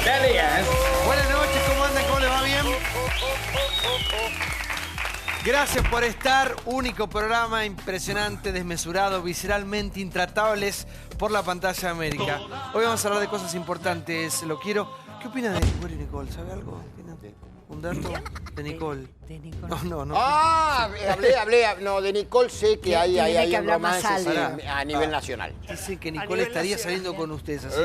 Elías. Buenas noches, ¿cómo andan? ¿Cómo les va? ¿Bien? Gracias por estar. Único programa impresionante, desmesurado, visceralmente intratables por la pantalla de América. Hoy vamos a hablar de cosas importantes. Lo quiero. ¿Qué opina de Nicole y Nicole? ¿Sabe algo? ¿Un dato? De Nicole. De Nicole. No. Ah, hablé. No, de Nicole sé que hay que un hablar más romance alto. a nivel nacional. Dicen que Nicole estaría saliendo con ustedes, ¿así?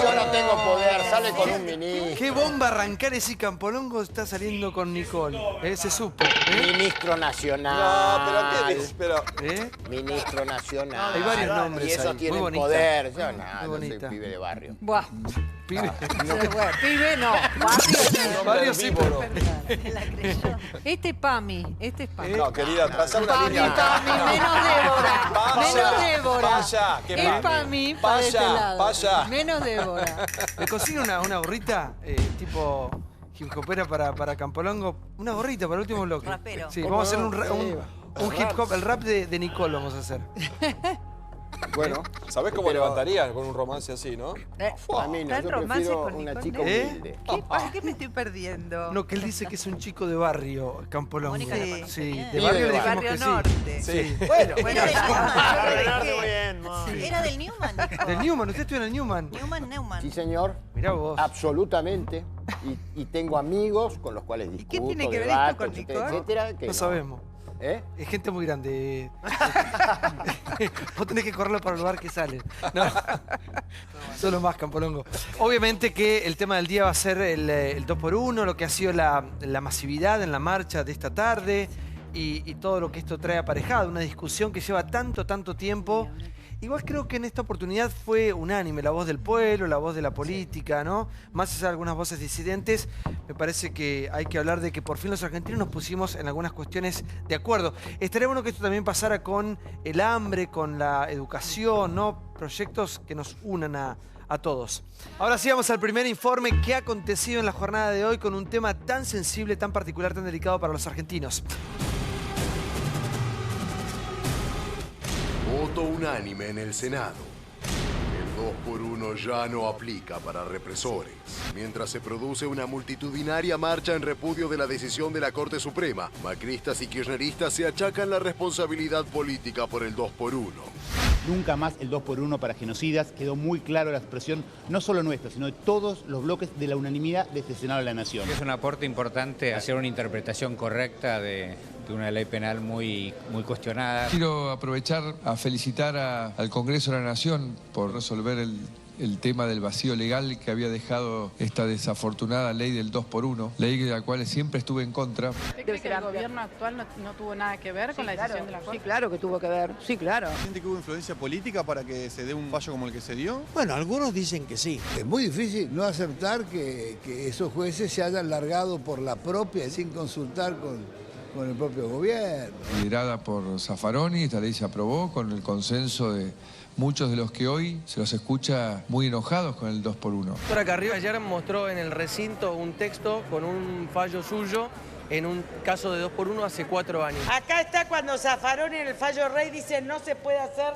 Yo no tengo poder, sale con un ministro. ¿Qué bomba arrancar ese Campolongo está saliendo con Nicole? Se supo. Ministro nacional. No, pero ¿qué dices? Pero... Ministro nacional. Hay varios nombres Y eso ahí. tiene Muy bonita. poder. Yo Muy no soy bonita. pibe de barrio. Buah. Pibe. Pibe no. Varios sí, pero... La creyó. Este es Pami. Este es Pami. No, querida, trazá una Pami, línea. Pami, menos Débora. Paya, Menos Débora. paya, ¿qué Es Pami? Pami para este Paya, lado. paya. Menos Débora. ¿Me consigue una gorrita tipo hip hopera para Campolongo? Una gorrita para el último bloque. Rapero. Sí, vamos a hacer un hip hop, el rap de Nicole vamos a hacer. Bueno, ¿sabés cómo levantarían con un romance así, no? A mí no, ¿Está en yo romance prefiero con una Nicole? chica humilde. ¿Para qué me estoy perdiendo? No, que él dice que es un chico de barrio, Campolongo. Mónica Sí. le Sí, de Sí, barrio de le dijimos Barrio que sí. Norte. Sí. Bueno, Bueno, Era del Newman, dijo. Del Newman, usted estuvo en el Newman. Neumann. sí señor, Mirá vos. absolutamente. Y tengo amigos con los cuales ¿Y discuto, qué tiene que ver debato, esto con etcétera, Nicole? etcétera, que No sabemos. ¿Eh? Es gente muy grande. Vos tenés que correrlo para el lugar que sale. No. Solo más, Campolongo. Obviamente que el tema del día va a ser el 2x1, lo que ha sido la masividad en la marcha de esta tarde y todo lo que esto trae aparejado. Una discusión que lleva tanto tiempo. Igual creo que en esta oportunidad fue unánime la voz del pueblo, la voz de la política, ¿no? Más allá de algunas voces disidentes, me parece que hay que hablar de que por fin los argentinos nos pusimos en algunas cuestiones de acuerdo. Estaría bueno que esto también pasara con el hambre, con la educación, ¿no? Proyectos que nos unan a todos. Ahora sí vamos al primer informe. ¿Qué ha acontecido en la jornada de hoy con un tema tan sensible, tan particular, tan delicado para los argentinos? Voto unánime en el Senado. El 2x1 ya no aplica para represores. Mientras se produce una multitudinaria marcha en repudio de la decisión de la Corte Suprema, macristas y kirchneristas se achacan la responsabilidad política por el 2x1. Nunca más el 2x1 para genocidas. Quedó muy claro la expresión, no solo nuestra, sino de todos los bloques de la unanimidad de este Senado de la Nación. Es un aporte importante hacer una interpretación correcta de una ley penal muy cuestionada. Quiero aprovechar a felicitar al Congreso de la Nación por resolver el tema del vacío legal que había dejado esta desafortunada ley del 2x1, ley de la cual siempre estuve en contra. ¿Usted cree que el gobierno actual no tuvo nada que ver con la decisión de la Corte? Sí, claro que tuvo que ver. Sí, claro. ¿Siente que hubo influencia política para que se dé un fallo como el que se dio? Bueno, algunos dicen que sí. Es muy difícil no aceptar que esos jueces se hayan largado por la propia sin consultar con el propio gobierno. Liderada por Zaffaroni, esta ley se aprobó con el consenso de muchos de los que hoy se los escucha muy enojados con el 2x1. Doctora Carrillo ayer mostró en el recinto un texto con un fallo suyo en un caso de 2x1 hace 4 años. Acá está cuando Zaffaroni en el fallo Rey dice no se puede hacer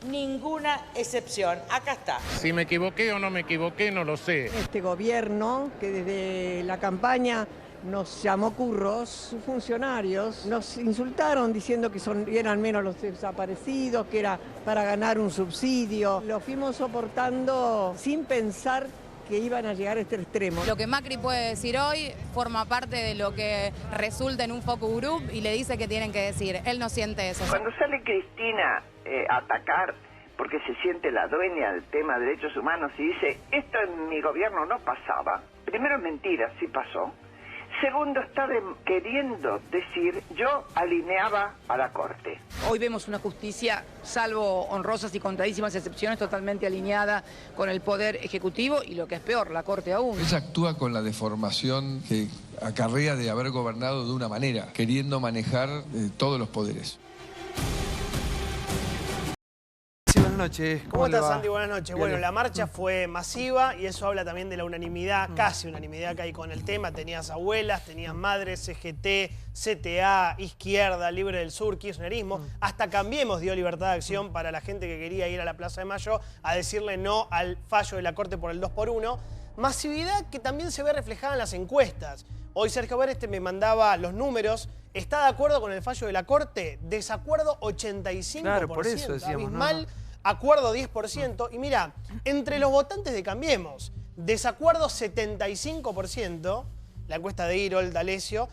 ninguna excepción. Acá está. Si me equivoqué o no me equivoqué, no lo sé. Este gobierno que desde la campaña nos llamó curros, sus funcionarios nos insultaron diciendo que eran menos los desaparecidos, que era para ganar un subsidio. Lo fuimos soportando sin pensar que iban a llegar a este extremo. Lo que Macri puede decir hoy forma parte de lo que resulta en un focus group y le dice que tienen que decir. Él no siente eso. Cuando sale Cristina a atacar porque se siente la dueña del tema de derechos humanos y dice esto en mi gobierno no pasaba, primero es mentira, sí pasó. Segundo, está queriendo decir, yo alineaba a la Corte. Hoy vemos una justicia, salvo honrosas y contadísimas excepciones, totalmente alineada con el Poder Ejecutivo y lo que es peor, la Corte aún. Ella actúa con la deformación que acarrea de haber gobernado de una manera, queriendo manejar todos los poderes. Sí, buenas buenas noches. ¿Cómo le estás, va? Santi? Buenas noches. Bien. Bueno, la marcha fue masiva y eso habla también de la unanimidad, casi unanimidad que hay con el tema. Tenías abuelas, tenías madres, CGT, CTA, Izquierda, Libre del Sur, Kirchnerismo. Hasta Cambiemos dio libertad de acción para la gente que quería ir a la Plaza de Mayo a decirle no al fallo de la Corte por el 2x1. Masividad que también se ve reflejada en las encuestas. Hoy Sergio Bereste me mandaba los números. ¿Está de acuerdo con el fallo de la Corte? Desacuerdo 85%. Claro, por eso decíamos, Abismal, no. acuerdo 10%. Y mira, entre los votantes de Cambiemos, desacuerdo 75%, la encuesta de Irol, D'Alessio,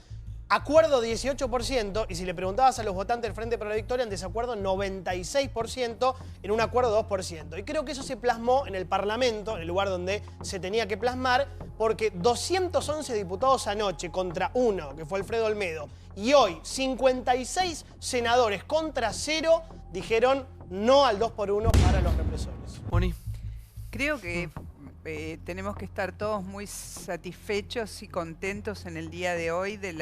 acuerdo 18%, y si le preguntabas a los votantes del Frente para la Victoria, en desacuerdo 96%, en un acuerdo 2%. Y creo que eso se plasmó en el Parlamento, en el lugar donde se tenía que plasmar, porque 211 diputados anoche contra 1, que fue Alfredo Olmedo, y hoy 56 senadores contra 0 dijeron no al 2x1 para los represores. Moni. Creo que tenemos que estar todos muy satisfechos y contentos en el día de hoy de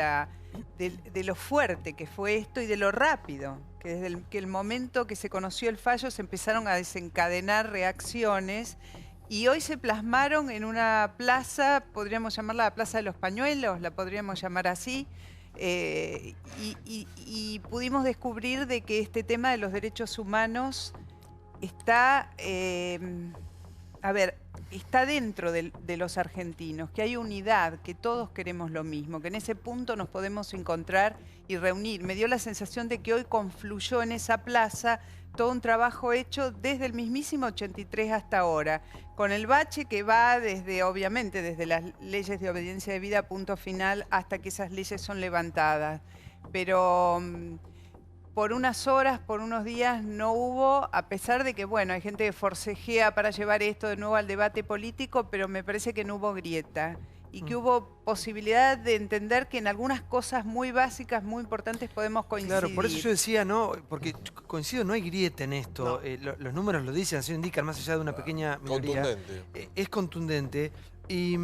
lo fuerte que fue esto y de lo rápido, que desde el momento que se conoció el fallo se empezaron a desencadenar reacciones y hoy se plasmaron en una plaza, podríamos llamarla la Plaza de los Pañuelos, la podríamos llamar así, y pudimos descubrir de que este tema de los derechos humanos está... está dentro de los argentinos, que hay unidad, que todos queremos lo mismo, que en ese punto nos podemos encontrar y reunir. Me dio la sensación de que hoy confluyó en esa plaza todo un trabajo hecho desde el mismísimo 83 hasta ahora, con el bache que va desde, obviamente, desde las leyes de obediencia debida, punto final, hasta que esas leyes son levantadas. Pero... por unas horas, por unos días no hubo, a pesar de que, bueno, hay gente que forcejea para llevar esto de nuevo al debate político, pero me parece que no hubo grieta y que hubo posibilidad de entender que en algunas cosas muy básicas, muy importantes podemos coincidir. Claro, por eso yo decía, no, porque coincido, no hay grieta en esto. No. Los números lo dicen, así lo indican, más allá de una pequeña minoría. Contundente. Es contundente. Y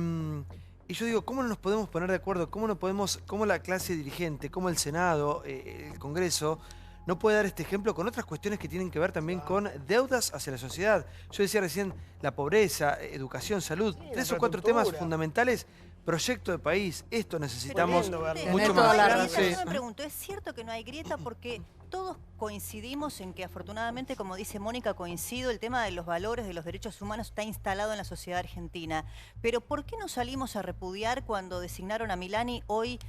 yo digo, ¿cómo no nos podemos poner de acuerdo? ¿Cómo la clase dirigente, cómo el Senado, el Congreso, no puede dar este ejemplo con otras cuestiones que tienen que ver también con deudas hacia la sociedad? Yo decía recién, la pobreza, educación, salud, 3 o 4 temas fundamentales, proyecto de país. Esto necesitamos mucho más. Yo me pregunto, ¿es cierto que no hay grieta? Porque todos coincidimos en que afortunadamente, como dice Mónica, coincido, el tema de los valores de los derechos humanos está instalado en la sociedad argentina. Pero ¿por qué no salimos a repudiar cuando designaron a Milani hoy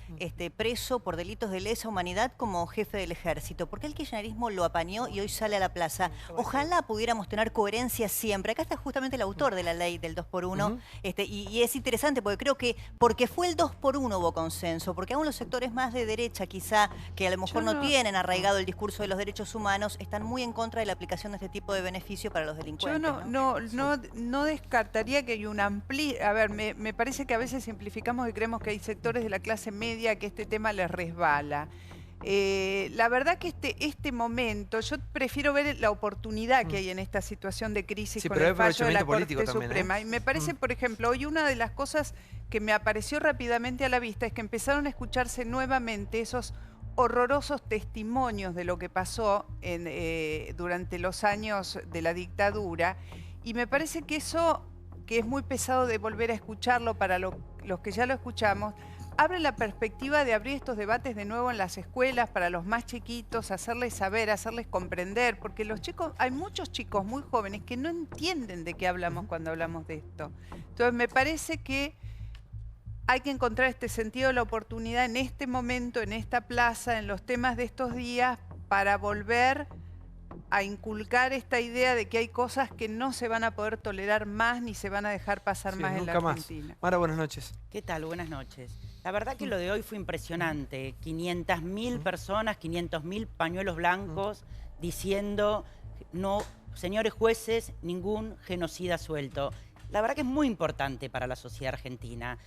preso por delitos de lesa humanidad como jefe del ejército? ¿Por qué el kirchnerismo lo apañó y hoy sale a la plaza? Ojalá pudiéramos tener coherencia siempre. Acá está justamente el autor de la ley del 2x1 y es interesante porque creo que porque fue el 2x1 hubo consenso, porque aún los sectores más de derecha quizá, que a lo mejor no tienen arraigado el discurso de los derechos humanos, están muy en contra de la aplicación de este tipo de beneficio para los delincuentes. Yo no descartaría que hay un amplio... A ver, me parece que a veces simplificamos y creemos que hay sectores de la clase media que este tema les resbala. La verdad que este momento, yo prefiero ver la oportunidad que hay en esta situación de crisis con el fallo de la Corte Suprema. Y me parece, por ejemplo, hoy una de las cosas que me apareció rápidamente a la vista es que empezaron a escucharse nuevamente esos horrorosos testimonios de lo que pasó durante los años de la dictadura, y me parece que eso, que es muy pesado de volver a escucharlo para los que ya lo escuchamos, abre la perspectiva de abrir estos debates de nuevo en las escuelas para los más chiquitos, hacerles saber, hacerles comprender, porque los chicos, hay muchos chicos muy jóvenes que no entienden de qué hablamos cuando hablamos de esto. Entonces me parece que hay que encontrar este sentido de la oportunidad en este momento, en esta plaza, en los temas de estos días, para volver a inculcar esta idea de que hay cosas que no se van a poder tolerar más ni se van a dejar pasar más en la Argentina. Mara, buenas noches. ¿Qué tal? Buenas noches. La verdad que lo de hoy fue impresionante. 500.000 personas, 500.000 pañuelos blancos diciendo, no, señores jueces, ningún genocida suelto. La verdad que es muy importante para la sociedad argentina.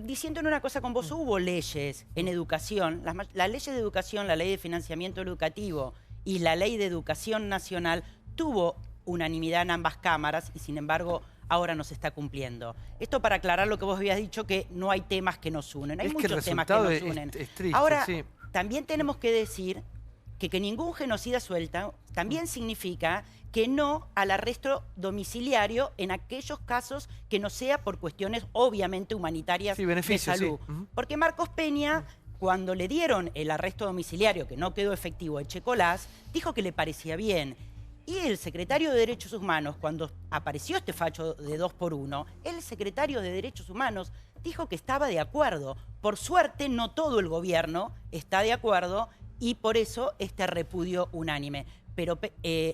Diciendo una cosa con vos, hubo leyes en educación, las leyes de educación, la ley de financiamiento educativo y la ley de educación nacional tuvo unanimidad en ambas cámaras y sin embargo ahora no se está cumpliendo. Esto para aclarar lo que vos habías dicho, que no hay temas que nos unen, hay muchos temas que nos unen. Es triste, ahora, también tenemos que decir que ningún genocida suelta también significa que no al arresto domiciliario en aquellos casos que no sea por cuestiones obviamente humanitarias de salud. Porque Marcos Peña, cuando le dieron el arresto domiciliario, que no quedó efectivo a Echecolás, dijo que le parecía bien. Y el secretario de Derechos Humanos, cuando apareció este fallo de 2x1, el secretario de Derechos Humanos dijo que estaba de acuerdo. Por suerte, no todo el gobierno está de acuerdo y por eso este repudio unánime. Pero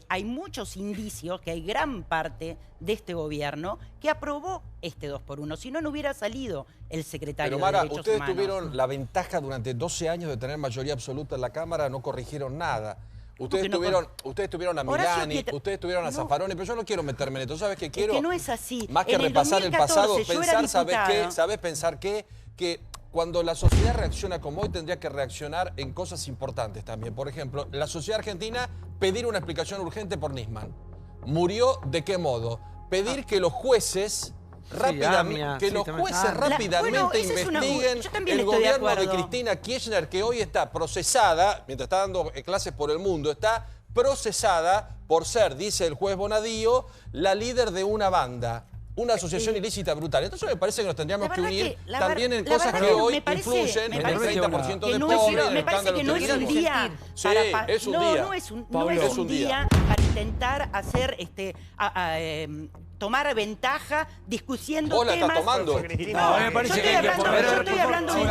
hay muchos indicios que hay gran parte de este gobierno que aprobó este 2x1. Si no, no hubiera salido el secretario Pero Mara, de Derechos ustedes Humanos. tuvieron la ventaja durante 12 años de tener mayoría absoluta en la Cámara, no corrigieron nada. Ustedes tuvieron a Milani, ustedes tuvieron a Zaffaroni, pero yo no quiero meterme en esto. ¿Sabes qué quiero? Es que no es así. Más que en repasar el 2014, pasado, yo pensar, era diputada. ¿sabés pensar qué? Que cuando la sociedad reacciona como hoy, tendría que reaccionar en cosas importantes también. Por ejemplo, la sociedad argentina pedir una explicación urgente por Nisman. ¿Murió de qué modo? Pedir que los jueces rápidamente investiguen el gobierno de Cristina Kirchner, que hoy está procesada, mientras está dando clases por el mundo, está procesada por ser, dice el juez Bonadío, la líder de una banda. Una asociación ilícita brutal. Entonces me parece que nos tendríamos que unir también en cosas que hoy influyen en el 30% de pobres. Me parece que no es un día. Sí, es un día. No es un día para intentar hacer tomar ventaja discutiendo ¿Vos la temas. estás tomando? No, me parece yo estoy hablando de hoy.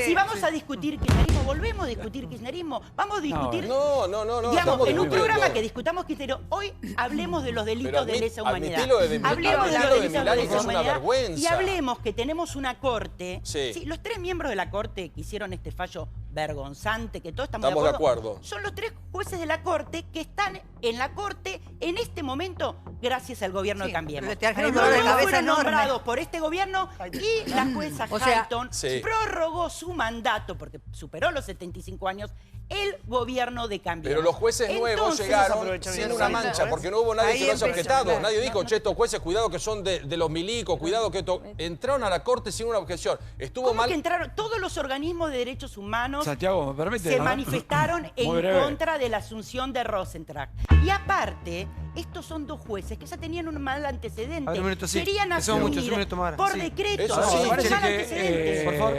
Si vamos a discutir kirchnerismo, volvemos a discutir kirchnerismo. Vamos a discutir. No. Digamos, en un programa que discutamos kirchnerismo, hoy hablemos de los delitos de lesa humanidad. Hablemos de los delitos de lesa humanidad. Y hablemos que tenemos una corte. Sí, los 3 miembros de la corte que hicieron este fallo vergonzante, que todos estamos de acuerdo, son los 3 jueces de la corte que están en la corte en este momento gracias al gobierno de Cambiemos. Pero no fueron nombrados por este gobierno y la jueza Hayton prorrogó su mandato porque superó los 75 años el gobierno de Cambiemos. Pero los jueces nuevos llegaron sin una mancha, porque no hubo nadie que los haya objetado. Nadie dijo, che, estos jueces, cuidado que son de los milicos, cuidado que esto... Entraron a la corte sin una objeción. Estuvo mal... que entraron? Todos los organismos de derechos humanos Santiago, ¿me permite, se manifestaron en contra de la asunción de Rosentrack. Y aparte, estos son 2 jueces que ya tenían un mal antecedente. Querían asumir por decreto. Por favor.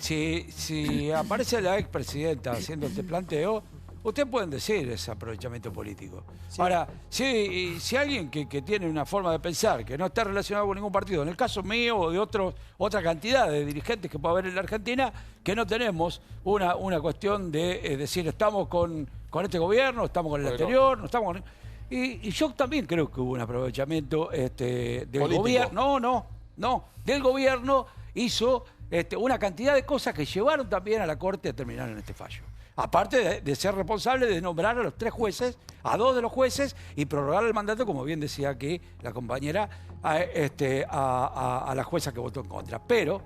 Si aparece la expresidenta haciendo este planteo, ustedes pueden decir ese aprovechamiento político. Sí. Ahora, si alguien que tiene una forma de pensar que no está relacionado con ningún partido, en el caso mío o de otra cantidad de dirigentes que puede haber en la Argentina, que no tenemos una cuestión de decir estamos con este gobierno, estamos con el anterior, no estamos con... Y yo también creo que hubo un aprovechamiento del gobierno. No, del gobierno hizo... una cantidad de cosas que llevaron también a la Corte a terminar en este fallo. Aparte de ser responsable de nombrar a los 3 jueces, a 2 de los jueces, y prorrogar el mandato, como bien decía aquí la compañera, a la jueza que votó en contra. Pero,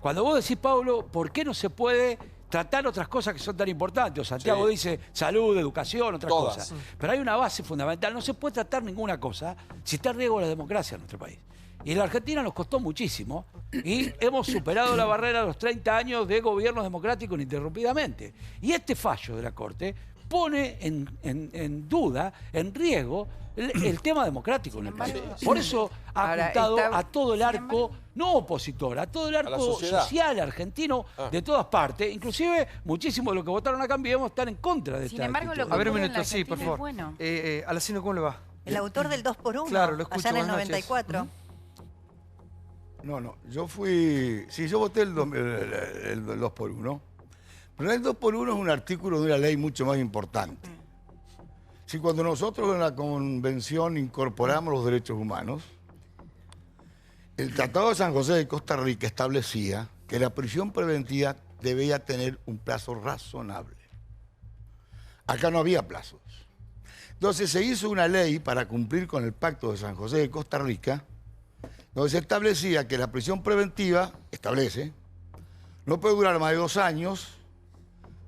cuando vos decís, Pablo, ¿por qué no se puede tratar otras cosas que son tan importantes? O Santiago dice salud, educación, otras cosas. Pero hay una base fundamental. No se puede tratar ninguna cosa si está en riesgo la democracia en nuestro país. Y en la Argentina nos costó muchísimo y hemos superado la barrera de los 30 años de gobierno democrático ininterrumpidamente. Y este fallo de la Corte pone en duda, en riesgo, el tema democrático en el país. Por eso ha apuntado a todo el arco, no opositor, a todo el arco social argentino de todas partes. Inclusive, muchísimos de los que votaron a Cambiemos están en contra de esta actitud. A ver un minuto, sí, por favor. Bueno. Alacino, ¿cómo le va? El autor del 2x1, claro, lo escucho, allá en el 94. No, yo fui... Sí, yo voté el 2x1. Pero el 2x1 es un artículo de una ley mucho más importante. Si cuando nosotros en la Convención incorporamos los derechos humanos, el Tratado de San José de Costa Rica establecía que la prisión preventiva debía tener un plazo razonable. Acá no había plazos. Entonces se hizo una ley para cumplir con el Pacto de San José de Costa Rica, donde se establecía que la prisión preventiva, no puede durar más de 2 años,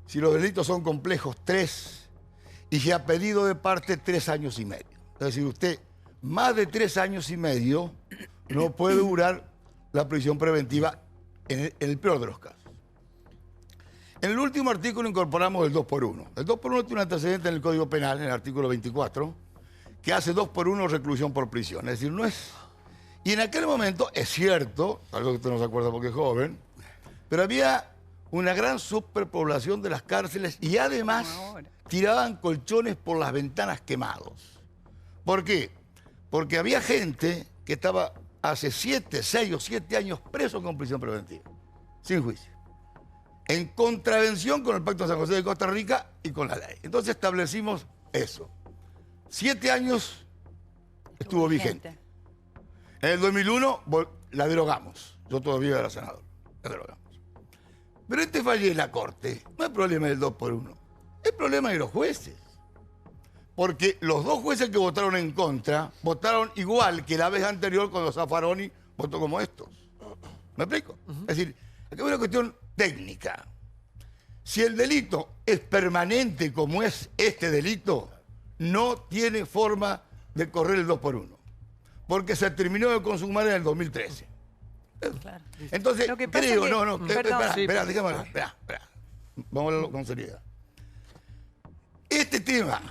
si los delitos son complejos, 3, y si a pedido de parte 3 años y medio. Es decir, usted, más de 3 años y medio, no puede durar la prisión preventiva en el peor de los casos. En el último artículo incorporamos el 2x1. El 2x1 tiene un antecedente en el Código Penal, en el artículo 24, que hace 2x1 reclusión por prisión. Es decir, no es... Y en aquel momento, es cierto, algo que usted no se acuerda porque es joven, pero había una gran superpoblación de las cárceles y además tiraban colchones por las ventanas quemados. ¿Por qué? Porque había gente que estaba hace 6 o 7 años preso con prisión preventiva, sin juicio, en contravención con el Pacto de San José de Costa Rica y con la ley. Entonces establecimos eso. 7 años estuvo vigente. En el 2001 la derogamos. Yo todavía era senador. La derogamos. Pero fallo de la Corte no es problema del 2x1. Es problema de los jueces. Porque los 2 jueces que votaron en contra votaron igual que la vez anterior cuando Zaffaroni votó como estos. ¿Me explico? Es decir, aquí hay una cuestión técnica. Si el delito es permanente como es este delito, no tiene forma de correr el 2x1. Porque se terminó de consumar en el 2013. Claro. Entonces, creo, espera, déjame hablar, espera. Vamos a hablarlo con seriedad. Este tema,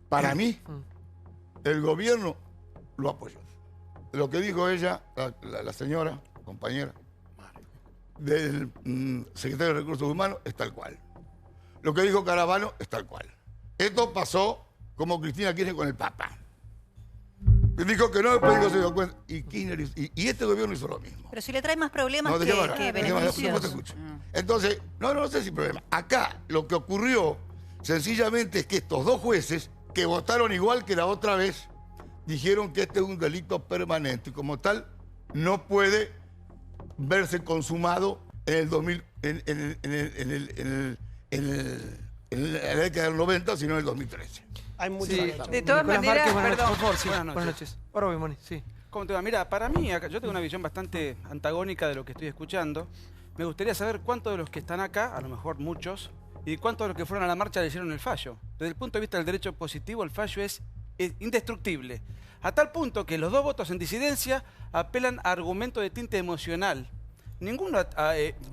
para mí, el gobierno lo apoyó. Lo que dijo ella, la señora, compañera, del secretario de Recursos Humanos, es tal cual. Lo que dijo Caravano es tal cual. Esto pasó como Cristina Kirchner con el Papa. Dijo que no, después dijo se dio cuenta. Y Kirchner y este gobierno hizo lo mismo. Pero si le trae más problemas que beneficios. Entonces, no sé si problema. Acá lo que ocurrió sencillamente es que estos 2 jueces que votaron igual que la otra vez dijeron que este es un delito permanente y como tal no puede verse consumado en el 2000, en la década del 90, sino en el 2013. Hay muchas de todas maneras, perdón. Por favor, sí. Buenas noches. Ahora voy, Moni, sí. ¿Cómo te va? Mira, para mí, yo tengo una visión bastante antagónica de lo que estoy escuchando. Me gustaría saber cuántos de los que están acá, a lo mejor muchos, y cuántos de los que fueron a la marcha leyeron el fallo. Desde el punto de vista del derecho positivo, el fallo es indestructible. A tal punto que los 2 votos en disidencia apelan a argumentos de tinte emocional. Ninguno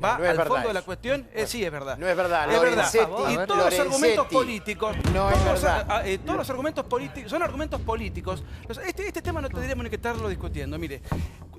va al fondo de la cuestión. Sí, es verdad. No es verdad. Es verdad. Y todos los argumentos políticos. No es verdad. Todos los argumentos políticos son argumentos políticos. Este tema no tendríamos ni que estarlo discutiendo. Mire,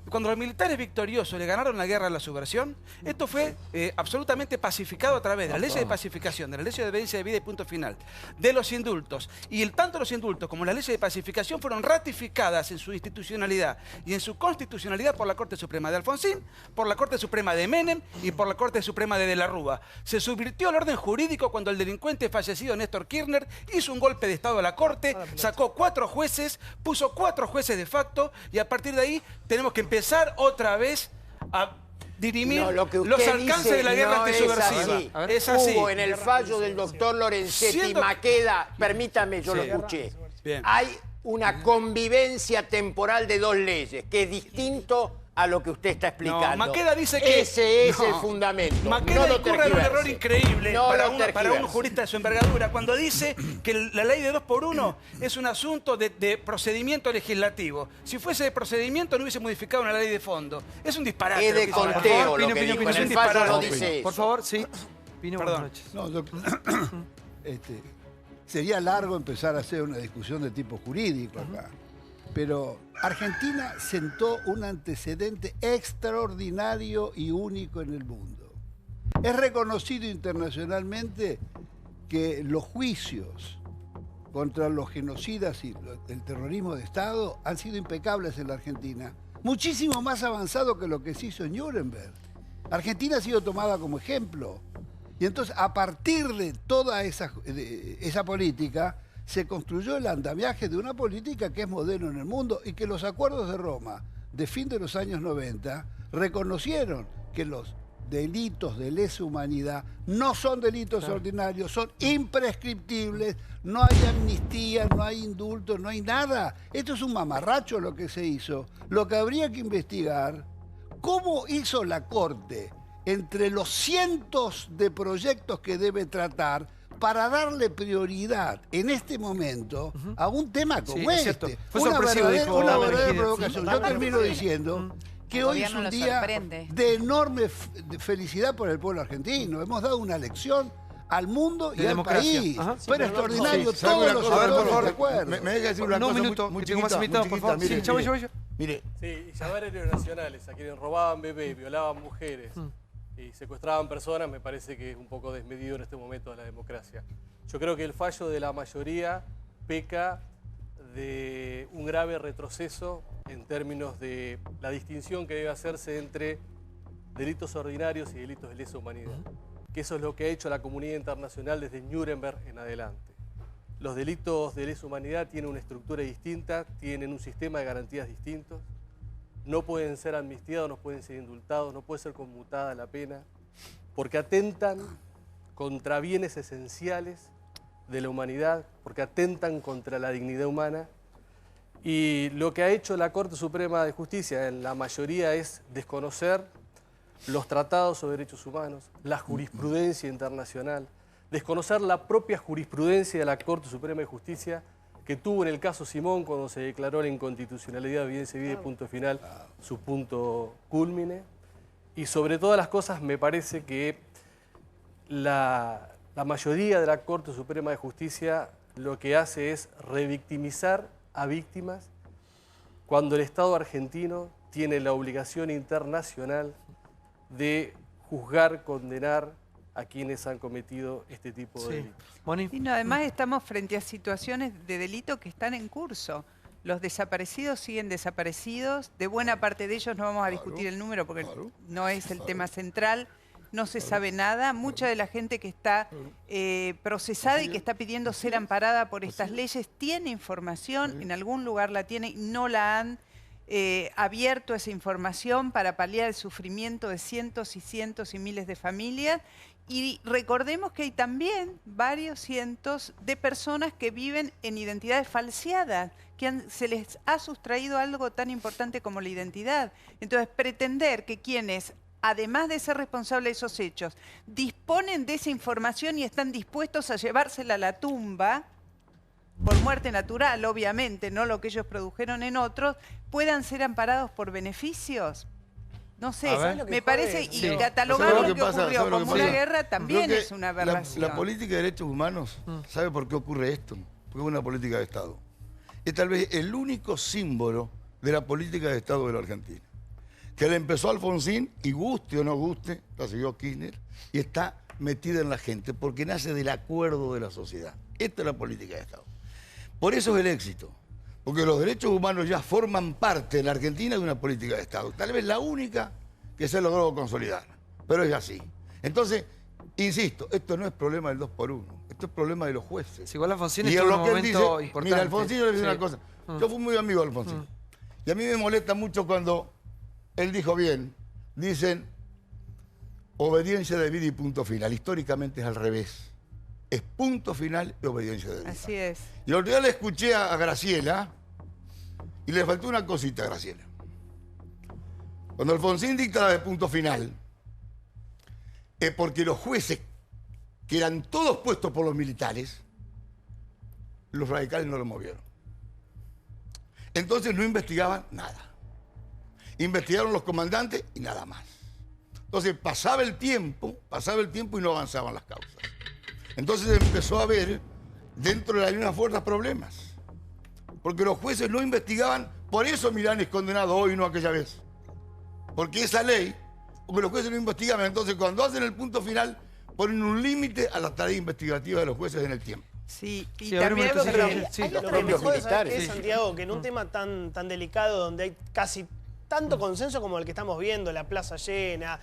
cuando los militares victoriosos le ganaron la guerra a la subversión, esto fue absolutamente pacificado a través de la ley de pacificación, de la ley de obediencia de vida y punto final, de los indultos. Y tanto los indultos como las leyes de pacificación fueron ratificadas en su institucionalidad y en su constitucionalidad por la Corte Suprema de Alfonsín, por la Corte Suprema de Menem y por la Corte Suprema de la Rúa. Se subvirtió el orden jurídico cuando el delincuente fallecido Néstor Kirchner hizo un golpe de Estado a la Corte, sacó 4 jueces, puso 4 jueces de facto y a partir de ahí tenemos que empezar otra vez a dirimir los alcances de la guerra antisubversiva. Es así. Hubo en el fallo del doctor Lorenzetti Maqueda, permítame, yo lo escuché, hay una convivencia temporal de 2 leyes, que es distinto a lo que usted está explicando. No, Maqueda dice que... Ese es el fundamento. Maqueda incurre en un error increíble para un jurista de su envergadura cuando dice que la ley de 2x1 es un asunto de procedimiento legislativo. Si fuese de procedimiento no hubiese modificado una ley de fondo. Es un disparate. Es de conteo lo que dijo. En el fallo lo dice eso. Por favor, sí. Pino, perdón. Sería largo empezar a hacer una discusión de tipo jurídico acá. Pero Argentina sentó un antecedente extraordinario y único en el mundo. Es reconocido internacionalmente que los juicios contra los genocidas y el terrorismo de Estado han sido impecables en la Argentina. Muchísimo más avanzado que lo que se hizo en Nuremberg. Argentina ha sido tomada como ejemplo. Y entonces, a partir de toda esa política, se construyó el andamiaje de una política que es modelo en el mundo y que los acuerdos de Roma de fin de los años 90 reconocieron que los delitos de lesa humanidad no son delitos ordinarios, son imprescriptibles, no hay amnistía, no hay indulto, no hay nada. Esto es un mamarracho lo que se hizo. Lo que habría que investigar, ¿cómo hizo la Corte entre los cientos de proyectos que debe tratar para darle prioridad en este momento a un tema como este? Fue sorpresivo, una verdadera provocación. Yo termino diciendo que El hoy es gobierno un lo día sorprende. de enorme felicidad por el pueblo argentino. Hemos dado una lección al mundo y De al democracia. país. Ajá. Pero extraordinario, ¿sabe todos una los cosa? A ver, por sectores favor, de acuerdo. me deja decir una No, un cosa minuto, muy que tengo más chiquita, invitados, muy por chiquita. favor. Mire, Sí, yo voy, mire. yo voy. Mire, Sí, y llamar héroes nacionales a quienes robaban bebés, violaban mujeres y secuestraban personas me parece que es un poco desmedido en este momento de la democracia. Yo creo que el fallo de la mayoría peca de un grave retroceso en términos de la distinción que debe hacerse entre delitos ordinarios y delitos de lesa humanidad. Que eso es lo que ha hecho la comunidad internacional desde Nuremberg en adelante. Los delitos de lesa humanidad tienen una estructura distinta, tienen un sistema de garantías distintos, no pueden ser amnistiados, no pueden ser indultados, no puede ser conmutada la pena, porque atentan contra bienes esenciales de la humanidad, porque atentan contra la dignidad humana. Y lo que ha hecho la Corte Suprema de Justicia en la mayoría es desconocer los tratados sobre derechos humanos, la jurisprudencia internacional, desconocer la propia jurisprudencia de la Corte Suprema de Justicia que tuvo en el caso Simón cuando se declaró la inconstitucionalidad de evidencia y punto final, su punto cúlmine. Y sobre todas las cosas me parece que la mayoría de la Corte Suprema de Justicia lo que hace es revictimizar a víctimas cuando el Estado argentino tiene la obligación internacional de juzgar, condenar a quienes han cometido este tipo de delitos. Y no, además estamos frente a situaciones de delito que están en curso. Los desaparecidos siguen desaparecidos. De buena parte de ellos no vamos a discutir el número porque no es el tema central. No se sabe nada. Mucha de la gente que está procesada y que está pidiendo ser amparada por estas leyes tiene información, en algún lugar la tiene y no la han abierto esa información para paliar el sufrimiento de cientos y cientos y miles de familias. Y recordemos que hay también varios cientos de personas que viven en identidades falseadas, que se les ha sustraído algo tan importante como la identidad. Entonces, pretender que quienes, además de ser responsables de esos hechos, disponen de esa información y están dispuestos a llevársela a la tumba, por muerte natural, obviamente, no lo que ellos produjeron en otros, puedan ser amparados por beneficios. No sé, me parece, y catalogar lo que ocurrió como una guerra también es una aberración. La política de derechos humanos, ¿sabe por qué ocurre esto? Porque es una política de Estado. Es tal vez el único símbolo de la política de Estado de la Argentina. Que le empezó Alfonsín, y guste o no guste, la siguió Kirchner, y está metida en la gente, porque nace del acuerdo de la sociedad. Esta es la política de Estado. Por eso es el éxito. Porque los derechos humanos ya forman parte en la Argentina de una política de Estado. Tal vez la única que se logró consolidar. Pero es así. Entonces, insisto, esto no es problema del 2x1. Esto es problema de los jueces. Igual Alfonsín y estuvo en un lo que él momento dice, importante. mira, Alfonsín yo le digo una cosa. Yo fui muy amigo de Alfonsín. Y a mí me molesta mucho cuando él dijo bien, dicen obediencia debida y punto final. Históricamente es al revés. Es punto final y obediencia debida. Así es. Y el otro día le escuché a Graciela y le faltó una cosita a Graciela. Cuando Alfonsín dicta la de punto final, es porque los jueces, que eran todos puestos por los militares, los radicales no lo movieron. Entonces no investigaban nada. Investigaron los comandantes y nada más. Entonces pasaba el tiempo y no avanzaban las causas. Entonces empezó a haber dentro de las mismas fuerzas problemas. Porque los jueces no investigaban, por eso Milán es condenado hoy y no aquella vez. Porque esa ley, porque los jueces no investigaban, entonces cuando hacen el punto final, ponen un límite a la tarea investigativa de los jueces en el tiempo. Sí, y Sí, también lo que hay me jode, ¿sabes qué, Santiago? Que en un tema tan delicado donde hay casi tanto consenso como el que estamos viendo, la plaza llena,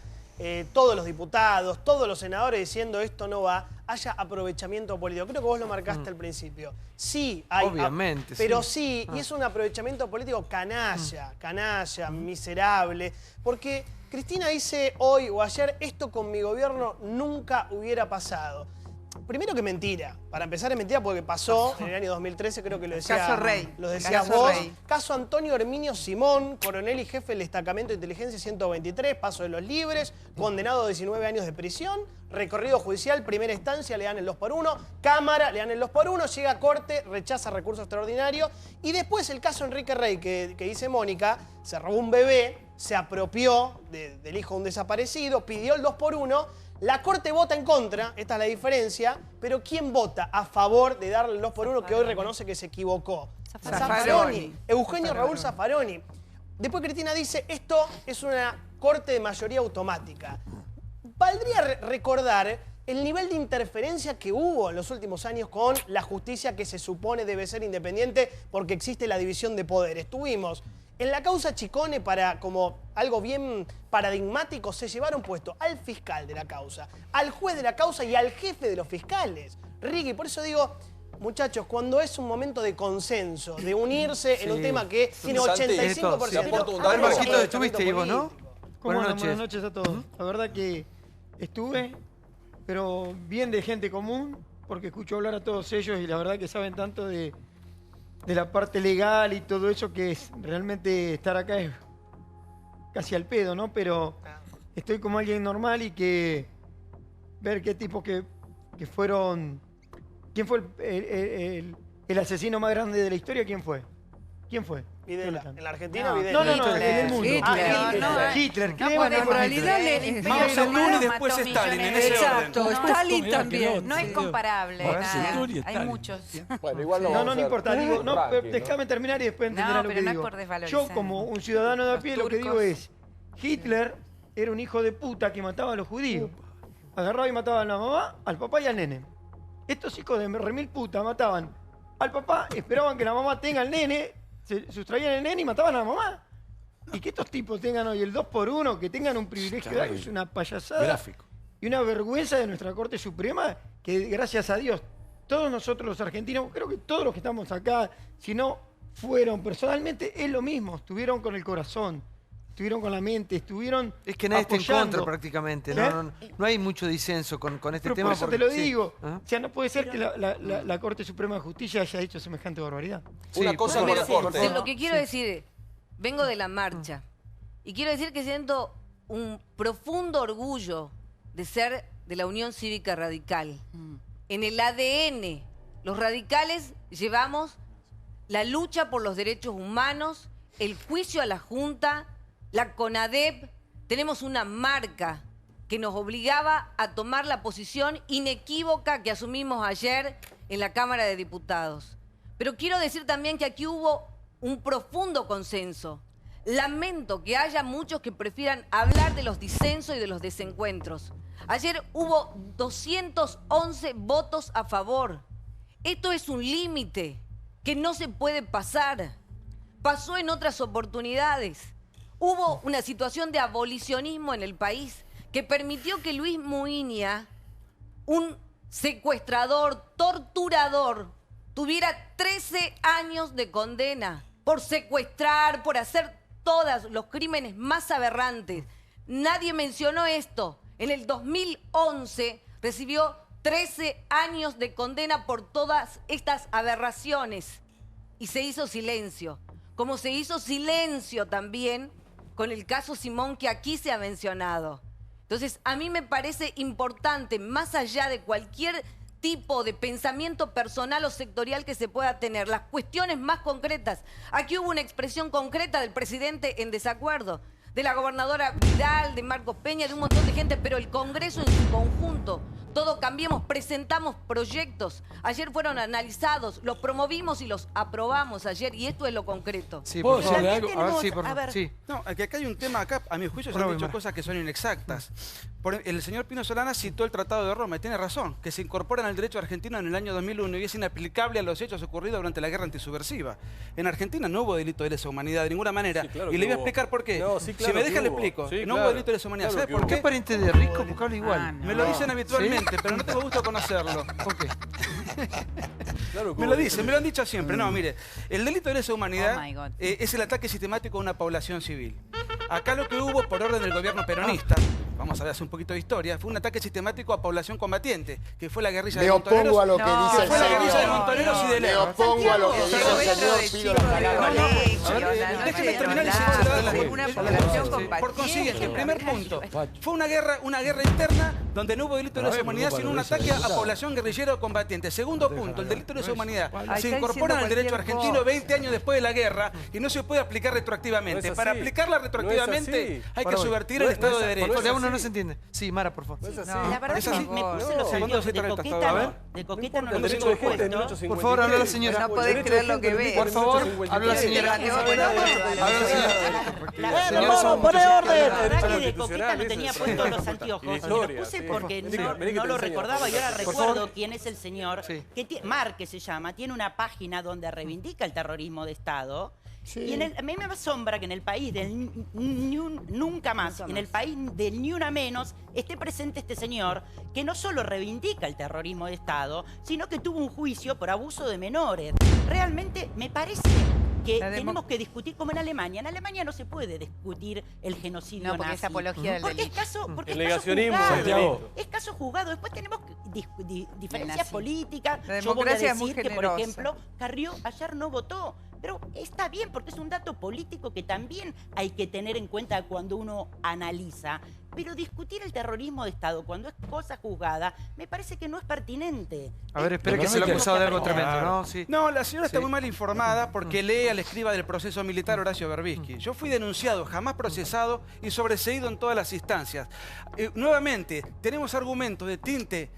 todos los diputados, todos los senadores diciendo esto no va, haya aprovechamiento político. Creo que vos lo marcaste al principio. Sí, hay. Obviamente, pero sí, y es un aprovechamiento político canalla, miserable, porque Cristina dice hoy o ayer, esto con mi gobierno nunca hubiera pasado. Primero que mentira. Para empezar es mentira porque pasó en el año 2013, creo que lo decía, Caso Rey. lo decías Caso vos. Rey. Caso Antonio Herminio Simón, coronel y jefe del destacamento de inteligencia 123, paso de los libres, condenado a 19 años de prisión, recorrido judicial, primera instancia, le dan el 2x1, Cámara, le dan el 2x1, llega a corte, rechaza recurso extraordinario. Y después el caso Enrique Rey, que dice Mónica, se robó un bebé, se apropió del hijo de un desaparecido, pidió el 2x1, la Corte vota en contra, esta es la diferencia, pero ¿quién vota a favor de darle el 2x1 que hoy reconoce que se equivocó? Zaffaroni. Eugenio Raúl Zaffaroni. Después Cristina dice, esto es una Corte de mayoría automática. Valdría recordar el nivel de interferencia que hubo en los últimos años con la justicia que se supone debe ser independiente porque existe la división de poderes. Tuvimos en la causa Chicone, para como algo bien paradigmático, se llevaron puesto al fiscal de la causa, al juez de la causa y al jefe de los fiscales. Ricky, por eso digo, muchachos, cuando es un momento de consenso, de unirse en un tema que tiene 85%. A ver, Marquito, estuviste, Ivo, ¿no? Buenas noches a todos. La verdad que estuve, pero bien de gente común, porque escucho hablar a todos ellos y la verdad que saben tanto de la parte legal y todo eso, que es realmente estar acá es casi al pedo, ¿no? Pero estoy como alguien normal y que ver qué tipos que fueron... ¿Quién fue el asesino más grande de la historia? ¿Quién fue? ¿Quién fue? Videla. ¿En la Argentina o Videla? No, en el mundo. Hitler. En realidad Mao Zedong y después Stalin, en ese orden. Exacto, Stalin también. No es comparable. nada. Hay muchos. Bueno, igual No importa. Digo, déjame terminar y después entenderán lo que pero digo. no es por desvalorizar. Yo, como un ciudadano de a pie, lo que digo es, Hitler era un hijo de puta que mataba a los judíos. Agarraba y mataba a la mamá, al papá y al nene. Estos hijos de remil puta mataban al papá, esperaban que la mamá tenga al nene, se sustraían el nene y mataban a la mamá. Y que estos tipos tengan hoy el 2x1, que tengan un privilegio de algo, es una payasada. Gráfico. Y una vergüenza de nuestra Corte Suprema, que gracias a Dios, todos nosotros los argentinos, creo que todos los que estamos acá, si no fueron personalmente, es lo mismo, estuvieron con el corazón, estuvieron con la mente, estuvieron Es que nadie está en apoyando. contra prácticamente, ¿Eh? no hay mucho disenso con este Pero tema. por eso porque- te lo sí. digo. Ajá. O sea, no puede ser que la Corte Suprema de Justicia haya hecho semejante barbaridad. Una cosa con la Corte. Lo que quiero decir, vengo de la marcha y quiero decir que siento un profundo orgullo de ser de la Unión Cívica Radical. En el ADN, los radicales llevamos la lucha por los derechos humanos, el juicio a la Junta, la CONADEP. Tenemos una marca que nos obligaba a tomar la posición inequívoca que asumimos ayer en la Cámara de Diputados. Pero quiero decir también que aquí hubo un profundo consenso. Lamento que haya muchos que prefieran hablar de los disensos y de los desencuentros. Ayer hubo 211 votos a favor. Esto es un límite que no se puede pasar. Pasó en otras oportunidades. Hubo una situación de abolicionismo en el país que permitió que Luis Muiña, un secuestrador, torturador, tuviera 13 años de condena por secuestrar, por hacer todos los crímenes más aberrantes. Nadie mencionó esto. En el 2011 recibió 13 años de condena por todas estas aberraciones y se hizo silencio. Como se hizo silencio también con el caso Simón, que aquí se ha mencionado. Entonces, a mí me parece importante, más allá de cualquier tipo de pensamiento personal o sectorial que se pueda tener, las cuestiones más concretas. Aquí hubo una expresión concreta del presidente en desacuerdo, de la gobernadora Vidal, de Marcos Peña, de un montón de gente, pero el Congreso en su conjunto, todo Cambiemos, presentamos proyectos. Ayer fueron analizados, los promovimos y los aprobamos ayer, y esto es lo concreto. Sí, ¿Puedo por favor. decirle algo? A ver, sí, por favor. Sí. No, que acá hay un tema, acá, a mi juicio, se han dicho cosas que son inexactas. El señor Pino Solana citó el Tratado de Roma, y tiene razón, que se incorpora en el derecho argentino en el año 2001 y es inaplicable a los hechos ocurridos durante la guerra antisubversiva. En Argentina no hubo delito de lesa humanidad de ninguna manera. Sí, claro y que le voy a hubo. explicar por qué. No, sí, claro si me deja, que le hubo. explico. Sí, No claro. hubo delito de lesa humanidad. Claro ¿Sabe que por hubo. qué? ¿Qué pariente de Rico? Porque habla igual. Me lo dicen habitualmente, pero no tengo gusto conocerlo. Claro que Me hubo. lo dicen, me lo han dicho siempre. No, mire, el delito de lesa Oh humanidad my God. es el ataque sistemático a una población civil. Acá lo que hubo por orden del gobierno peronista, vamos vamos a hacer un poquito de historia, fue un ataque sistemático a población combatiente, que fue la guerrilla Me de montoneros. opongo a lo que dice el fue la guerrilla de señor. montoneros y de Me Leo. opongo a lo que dice el señor. Pido la palabra. Déjeme terminar y por consiguiente, el primer punto, fue una guerra interna donde no hubo delito de lesa humanidad, sino un ataque a población guerrillera o combatiente. Segundo punto, el delito de lesa humanidad se incorpora al derecho argentino 20 años después de la guerra y no se puede aplicar retroactivamente. Para aplicarla retroactivamente hay que subvertir el Estado de Derecho. De uno no se entiende. Sí, Mara, por favor. La verdad que me puse los sentidos de coqueta no lo tengo puesto. Por favor, habla la señora. No podés creer lo que ves. Por favor, habla la señora. Habla la señora. Pone orden. La verdad que de coqueta no tenía puestos los anteojos. Y los puse porque no lo recordaba y ahora recuerdo quién es el señor. Mar, que se llama, tiene una página donde reivindica el terrorismo de Estado. Y a mí me asombra que en el país del nunca más, en el país del ni una menos, esté presente este señor que no solo reivindica el terrorismo de Estado, sino que tuvo un juicio por abuso de menores. Realmente me parece que tenemos que discutir como en Alemania. En Alemania no se puede discutir el genocidio porque nazi. es apología del porque es caso, el negacionismo. es caso juzgado. Después tenemos diferencias políticas. La Yo voy a democracia es muy decir que, por generosa. ejemplo, Carrió ayer no votó. Pero está bien, porque es un dato político que también hay que tener en cuenta cuando uno analiza. Pero discutir el terrorismo de Estado cuando es cosa juzgada, me parece que no es pertinente. A ver, espere que se lo ha acusado de algo tremendo, ¿no? Sí. No, la señora está muy mal informada porque lee al escriba del proceso militar Horacio Berbisky. Yo fui denunciado, jamás procesado y sobreseído en todas las instancias. Nuevamente, tenemos argumentos de tinte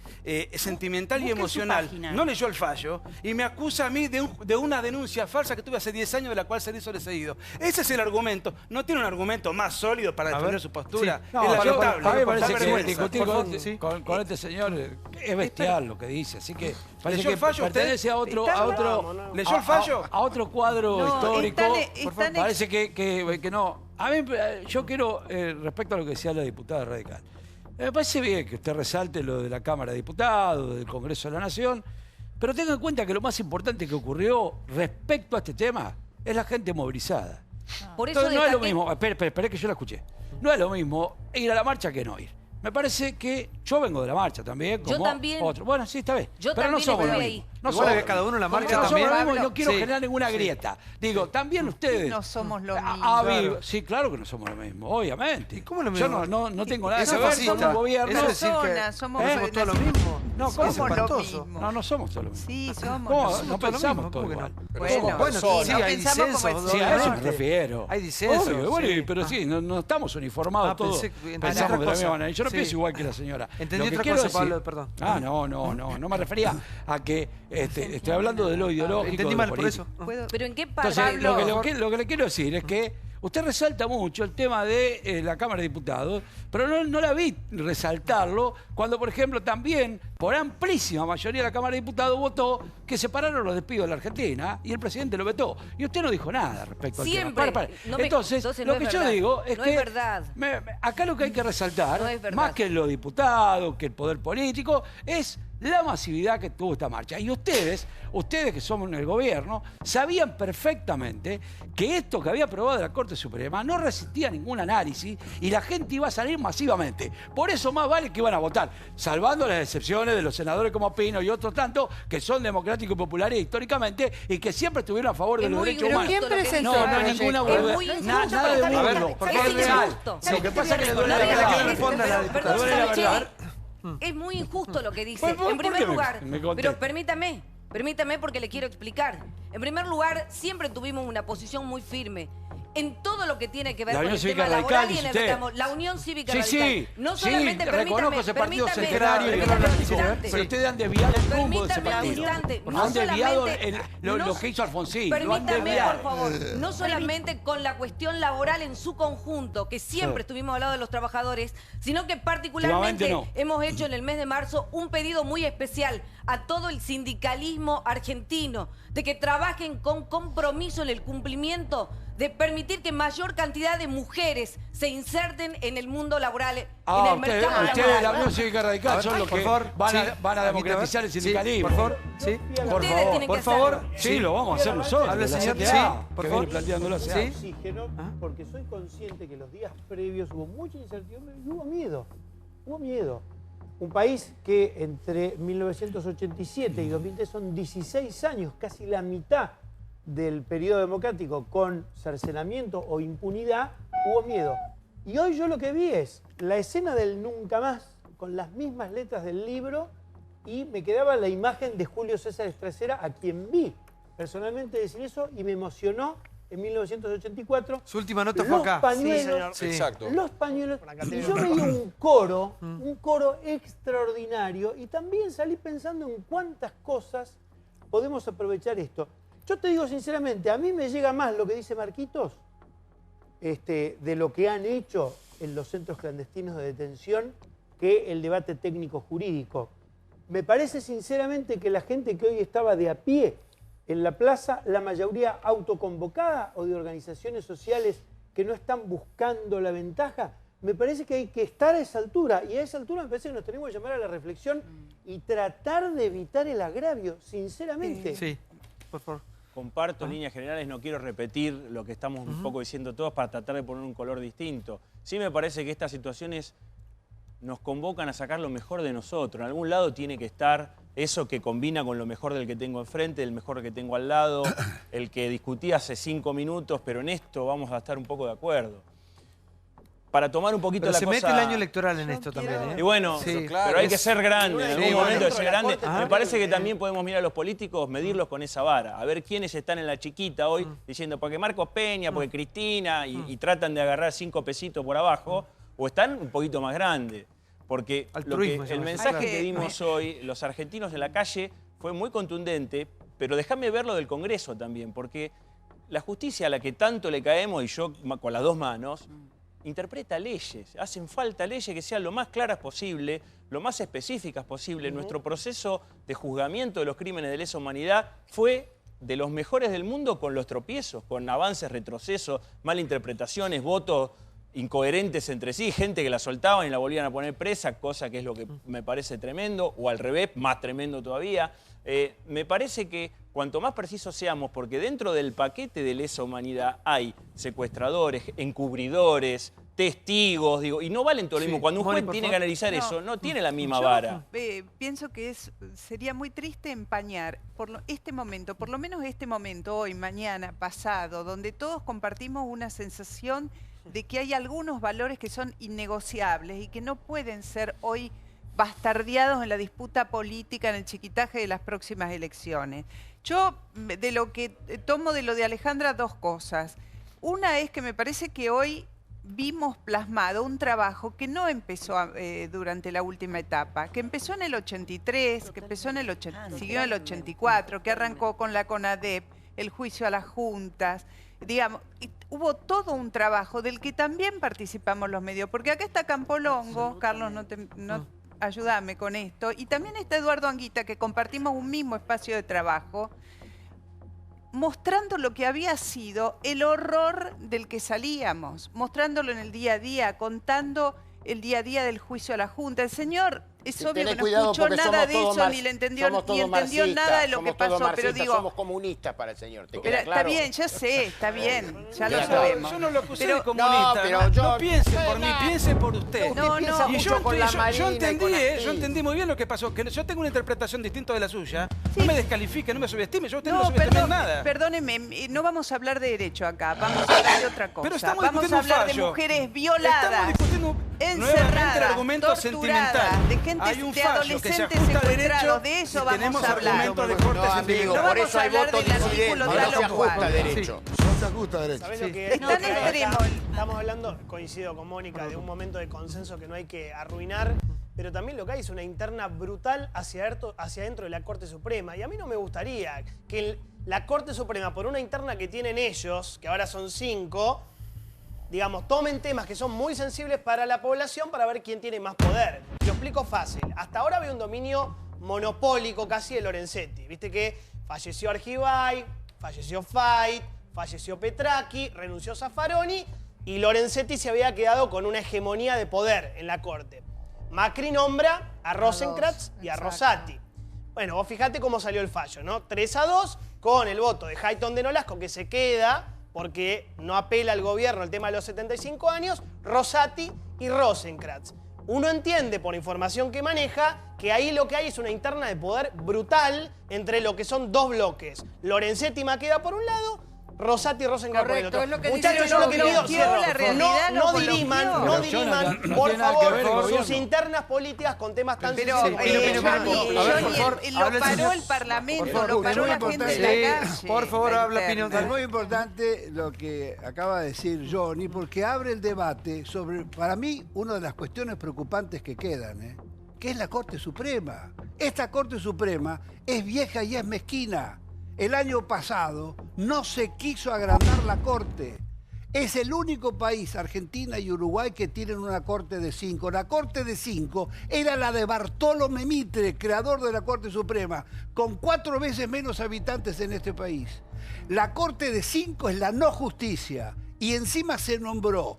sentimental y emocional. No leyó el fallo y me acusa a mí de una denuncia falsa que tuve hace 10 años de la cual salí sobreseído. Ese es el argumento. No tiene un argumento más sólido para defender su postura. Sí. No, es a mí me parece que discutir vergüenza. con este señor es bestial lo que dice, así que parece ¿Leyó que el fallo pertenece usted? ¿Leyó el fallo? A otro cuadro No, histórico. están Parece que no. A mí, yo quiero, respecto a lo que decía la diputada radical, me parece bien que usted resalte lo de la Cámara de Diputados, del Congreso de la Nación, pero tenga en cuenta que lo más importante que ocurrió respecto a este tema es la gente movilizada. Por eso Entonces, no es lo mismo, espere que yo la escuché. No es lo mismo ir a la marcha que no ir. Me parece que yo vengo de la marcha también, como Yo también. otro. Bueno, sí, está bien. Yo pero no también somos lo estoy mismo. ahí. No Igual somos que cada uno en la marcha no también. somos lo mismo y no quiero Sí. generar ninguna grieta. Digo, también ustedes. No somos lo mismo. Claro. Sí, claro que no somos lo mismo, obviamente. ¿Y cómo lo Yo mismo? no tengo nada Eso que es ver fascista. con un gobierno. Eso es decir que Personas, somos somos todos lo mismo. No, Es ¿cómo? somos lo espantoso. mismo. No somos todos lo mismo. Sí, somos. ¿Cómo? nosotros. No todo lo pensamos mismo, todo ¿cómo que igual. Bueno, sí, hay pensamos disensos. como Sí, a eso me obviamente. refiero. Hay disensos. Obvio, bueno, sí. pero sí, no estamos uniformados todos. entendí Pensamos otra de la misma cosa. manera. Yo no Sí. pienso igual que la señora. Entendí Lo que otra quiero cosa, decir- Pablo, perdón. No me refería a que estoy hablando de lo ideológico. Entendí de lo mal, por político. eso. Pero ¿en qué parte? Entonces, lo que le quiero decir es que usted resalta mucho el tema de la Cámara de Diputados, pero no la vi resaltarlo cuando, por ejemplo, también por amplísima mayoría de la Cámara de Diputados votó que separaron los despidos de la Argentina y el presidente lo vetó. Y usted no dijo nada respecto Siempre. al tema. No me- Entonces, entonces lo no que es yo verdad. digo es No que es verdad. acá lo que hay que resaltar, No es verdad. más que los diputados, que el poder político, es la masividad que tuvo esta marcha. Y ustedes que somos en el gobierno, sabían perfectamente que esto que había aprobado la Corte Suprema no resistía ningún análisis y la gente iba a salir masivamente. Por eso más vale que iban a votar, salvando las excepciones de los senadores como Pino y otros tantos que son democráticos y populares históricamente y que siempre estuvieron a favor de Es los muy derechos injusto humanos. lo que dice. No hay ninguna Es boludez. muy injusto, Nada de pero está burlo. bien. Porque Es es real. injusto. Lo que pasa es que le duele No la digas verdad. que es- responda la pero- diputada. perdón, Duele la ¿sabe qué? verdad. Es muy injusto lo que dice. ¿Por En qué primer me lugar, contesta? pero permítame porque le quiero explicar. En primer lugar, siempre tuvimos una posición muy firme en todo lo que tiene que ver La con Unión el Cívica tema Radical, laboral y en dice el usted. reclamo. La Unión Cívica Sí, Radical. sí. No Sí, solamente, reconozco ese partido sectario y permítame un pero instante. ustedes han desviado el rumbo de ese Permítame un partido. instante. No No han desviado solamente- lo que hizo Alfonsín. Lo han Permítame, desviado. por favor, no solamente con la cuestión laboral en su conjunto, que siempre estuvimos al lado de los trabajadores, sino que particularmente Últimamente no. hemos hecho en el mes de marzo un pedido muy especial a todo el sindicalismo argentino, de que trabajen con compromiso en el cumplimiento de permitir que mayor cantidad de mujeres se inserten en el mundo laboral, en el mercado ustedes de la laboral. Unión Cívica Radical son los por que favor, van a democratizar el sindicalismo. Por favor, sí. Por Ustedes favor. tienen Por que favor. hacerlo. Sí, lo vamos a hacer nosotros. Habla el la señor. CTA, Sí, por que favor. viene planteándolo hace Sí. años. Oxígeno, porque soy consciente que los días previos hubo mucha incertidumbre y hubo miedo. Hubo miedo. Un país que entre 1987 y 2003 son 16 años, casi la mitad del periodo democrático con cercenamiento o impunidad, hubo miedo. Y hoy yo lo que vi es la escena del nunca más, con las mismas letras del libro, y me quedaba la imagen de Julio César Estrecera, a quien vi personalmente decir eso, y me emocionó en 1984. Su última nota fue acá. Pañuelos, sí, exacto. Los pañuelos. Y yo veía un coro extraordinario, y también salí pensando en cuántas cosas podemos aprovechar esto. Yo te digo sinceramente, a mí me llega más lo que dice Marquitos de lo que han hecho en los centros clandestinos de detención que el debate técnico-jurídico. Me parece sinceramente que la gente que hoy estaba de a pie en la plaza, la mayoría autoconvocada o de organizaciones sociales que no están buscando la ventaja, me parece que hay que estar a esa altura. Y a esa altura me parece que nos tenemos que llamar a la reflexión y tratar de evitar el agravio, sinceramente. Sí, por favor. Comparto en líneas generales, no quiero repetir lo que estamos un poco diciendo todos para tratar de poner un color distinto. Sí me parece que estas situaciones nos convocan a sacar lo mejor de nosotros. En algún lado tiene que estar eso que combina con lo mejor del que tengo enfrente, el mejor que tengo al lado, el que discutí hace 5 minutos, pero en esto vamos a estar un poco de acuerdo. Para tomar un poquito pero la se cosa... mete el año electoral en esto también, ¿eh? Y bueno, sí, pero hay que ser grande, en algún momento de ser grande. Ajá. Me parece que también podemos mirar a los políticos, medirlos con esa vara, a ver quiénes están en la chiquita hoy, diciendo, porque Marcos Peña, porque Cristina, y tratan de agarrar 5 pesitos por abajo, o están un poquito más grandes. Porque el mensaje que dimos hoy, los argentinos en la calle, fue muy contundente, pero déjame verlo del Congreso también, porque la justicia a la que tanto le caemos, y yo con las 2 manos, interpreta leyes. Hacen falta leyes que sean lo más claras posible, lo más específicas posible. Nuestro proceso de juzgamiento de los crímenes de lesa humanidad fue de los mejores del mundo, con los tropiezos, con avances, retrocesos, malinterpretaciones, votos incoherentes entre sí, gente que la soltaban y la volvían a poner presa, cosa que es lo que me parece tremendo, o al revés, más tremendo todavía. Me parece que cuanto más precisos seamos, porque dentro del paquete de lesa humanidad hay secuestradores, encubridores, testigos, digo, y no valen todo lo mismo. Cuando un juez tiene que analizar eso, no tiene la misma vara. Pienso que sería muy triste empañar este momento, por lo menos este momento, hoy, mañana, pasado, donde todos compartimos una sensación de que hay algunos valores que son innegociables y que no pueden ser hoy bastardeados en la disputa política, en el chiquitaje de las próximas elecciones. Yo, de lo que tomo de lo de Alejandra, 2 cosas. Una es que me parece que hoy vimos plasmado un trabajo que no empezó durante la última etapa, que empezó en el 83, que empezó en el siguió en el 84, que arrancó con la CONADEP, el juicio a las juntas, digamos, hubo todo un trabajo del que también participamos los medios, porque acá está Campolongo, Carlos, ayúdame con esto, y también está Eduardo Anguita, que compartimos un mismo espacio de trabajo, mostrando lo que había sido el horror del que salíamos, mostrándolo en el día a día, contando el día a día del juicio a la Junta. El señor es obvio que no escuchó nada de eso, ni le entendió, nada de lo que pasó, pero digo... Somos comunistas para el señor, ¿te queda claro? Está bien, ya sé, está bien, ya lo sabemos. Yo no lo acusé de comunista, no piense por mí, piense por usted. Y yo entendí muy bien lo que pasó, que yo tengo una interpretación distinta de la suya. No me descalifique, no me subestime, yo a usted no lo subestimé nada. Perdóneme, no vamos a hablar de derecho acá, vamos a hablar de otra cosa. Pero estamos vamos a hablar de mujeres violadas, encerradas, el argumento torturadas, sentimental. de gente, hay un de fallo que se adolescentes ajusta a secuestrados, derecho, de eso y vamos tenemos a hablar. argumentos de corte sentimental. No vamos a hablar del artículo no tal se o ajusta cual. derecho. No se ajusta derecho. ¿Sabés lo que Es tan extremo. Estamos hablando, coincido con Mónica, de un momento de consenso que no hay que arruinar, pero también lo que hay es una interna brutal hacia adentro de la Corte Suprema. Y a mí no me gustaría que la Corte Suprema, por una interna que tienen ellos, que ahora son 5, digamos, tomen temas que son muy sensibles para la población para ver quién tiene más poder. Lo explico fácil. Hasta ahora había un dominio monopólico casi de Lorenzetti. Viste que falleció Argibay, falleció Fait, falleció Petracchi, renunció Zaffaroni y Lorenzetti se había quedado con una hegemonía de poder en la Corte. Macri nombra a Rosenkrantz y a Rosati. Bueno, vos fijate cómo salió el fallo, ¿no? 3-2 con el voto de Hayton de Nolasco, que se queda porque no apela al gobierno el tema de los 75 años, Rosati y Rosenkrantz. uno entiende por información que maneja que ahí lo que hay es una interna de poder brutal entre lo que son dos bloques. Lorenzetti y Maqueda por un lado, Rosati y Rosengar por el otro. Es lo que Muchachos, dice yo lo que pido, la realidad no diriman, por favor, sus internas políticas con temas tan Pero, sensibles. lo paró el Parlamento, lo paró la gente de la calle. Por favor, habla opinión. Es muy importante lo que acaba de decir Johnny, porque abre el debate sobre, para mí, una de las cuestiones preocupantes que quedan, que es la Corte Suprema. Esta Corte Suprema es vieja y es mezquina. El año pasado no se quiso agrandar la Corte. Es el único país, Argentina y Uruguay, que tienen una Corte de 5. La Corte de 5 era la de Bartolomé Mitre, creador de la Corte Suprema, con 4 veces menos habitantes en este país. La Corte de 5 es la no justicia y encima se nombró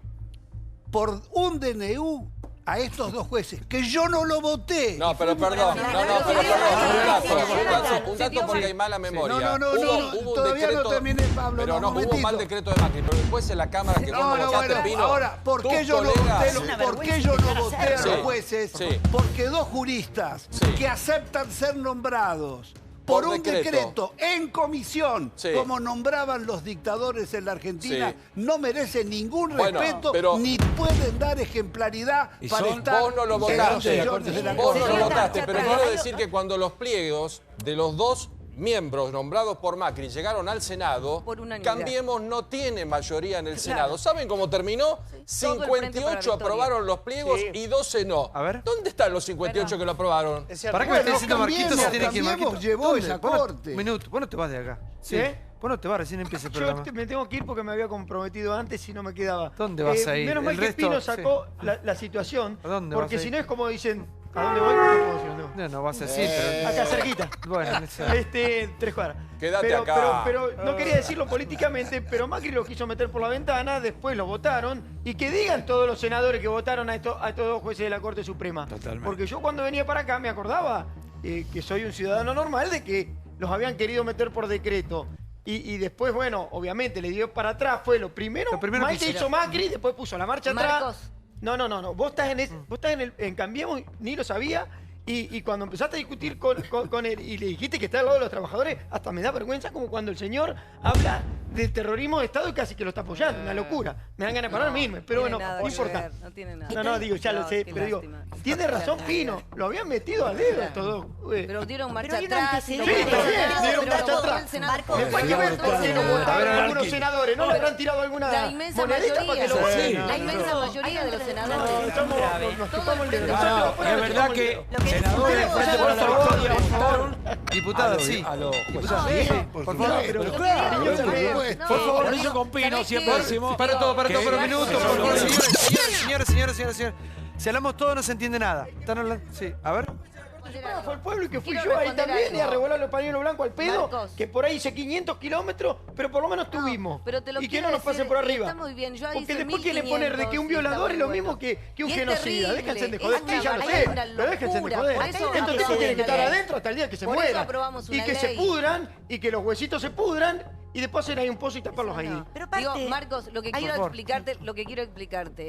por un DNU a estos dos jueces, que yo no lo voté. No, pero perdón, un dato porque hay mala memoria. No, todavía no terminé, Pablo. Pero no, hubo un mal decreto de Macri, pero después en la Cámara que vos no votaste, Pino. Ahora, ¿por qué yo no voté a los jueces? Porque dos juristas que aceptan ser nombrados por un decreto en comisión, como nombraban los dictadores en la Argentina, no merecen ningún respeto, ni pueden dar ejemplaridad para estar vos no lo votaste, vos no lo votaste, pero quiero decir que cuando los pliegos de los dos miembros nombrados por Macri llegaron al Senado, Cambiemos no tiene mayoría en el Senado. ¿Saben cómo terminó? 58 aprobaron los pliegos y 12 no. A ver. ¿Dónde están los 58 que lo aprobaron? ¿Para qué me está diciendo Marquito si tiene que ir Marquito? Llevó esa corte. Un minuto, vos no te vas de acá. Sí. Vos no te vas, recién empieza el programa. Yo me tengo que ir porque me había comprometido antes y no me quedaba. ¿Dónde vas a ir? Menos mal El que resto, Pino sacó la situación. ¿A dónde porque vas a si ir? no es como dicen, ¿a dónde voy? No puedo decir dónde voy. No vas a decir, pero... Acá cerquita. Bueno, 3 cuadras. Quédate acá. Pero no quería decirlo políticamente, pero Macri lo quiso meter por la ventana, después lo votaron, y que digan todos los senadores que votaron a estos dos jueces de la Corte Suprema. Totalmente. Porque yo cuando venía para acá me acordaba que soy un ciudadano normal de que los habían querido meter por decreto. Y después, bueno, obviamente le dio para atrás, fue lo primero mal que hizo Macri, después puso la marcha atrás. No. Vos estás en Cambiemos, ni lo sabía. Y cuando empezaste a discutir con él y le dijiste que está al lado de los trabajadores, hasta me da vergüenza como cuando el señor habla del terrorismo de Estado y casi que lo está apoyando. Una locura. Me dan ganas de pararme y irme. Pero bueno, no importa. No tiene nada. No, digo, ya lo sé. Pero digo, tiene razón Pino. Lo habían metido a dedo todo. Pero dieron marcha Pero atrás. sí, dieron marcha atrás. Después hay que ver por qué no votaron algunos senadores. ¿No le habrán tirado alguna La inmensa monedita para que lo voten? La inmensa mayoría de los senadores. Nos chupamos el dedo. Es verdad que senadores del Frente para la Victoria votaron diputados, sí. a los jueces. Por favor. Pero claro, por favor, por eso con Pino siempre decimos... Para todo, por un minuto, por favor. Señores. Si hablamos todo no se entiende nada. ¿Están hablando? Sí. A ver. Fue el pueblo y que fui yo ahí también y a revolar los pañuelos blancos al pedo, que por ahí hice 500 kilómetros, pero por lo menos tuvimos. Y que no nos pasen por arriba. Está muy bien, yo ahí porque hice después quieren poner de que un violador es lo mismo que un genocida. Déjense de joder, sí, ya lo sé, pero déjense de joder. Estos tipos tienen que estar adentro hasta el día que se mueran. Y que se pudran, y que los huesitos se pudran, y después hacer ahí un pozo y taparlos ahí. Digo, Marcos, lo que quiero explicarte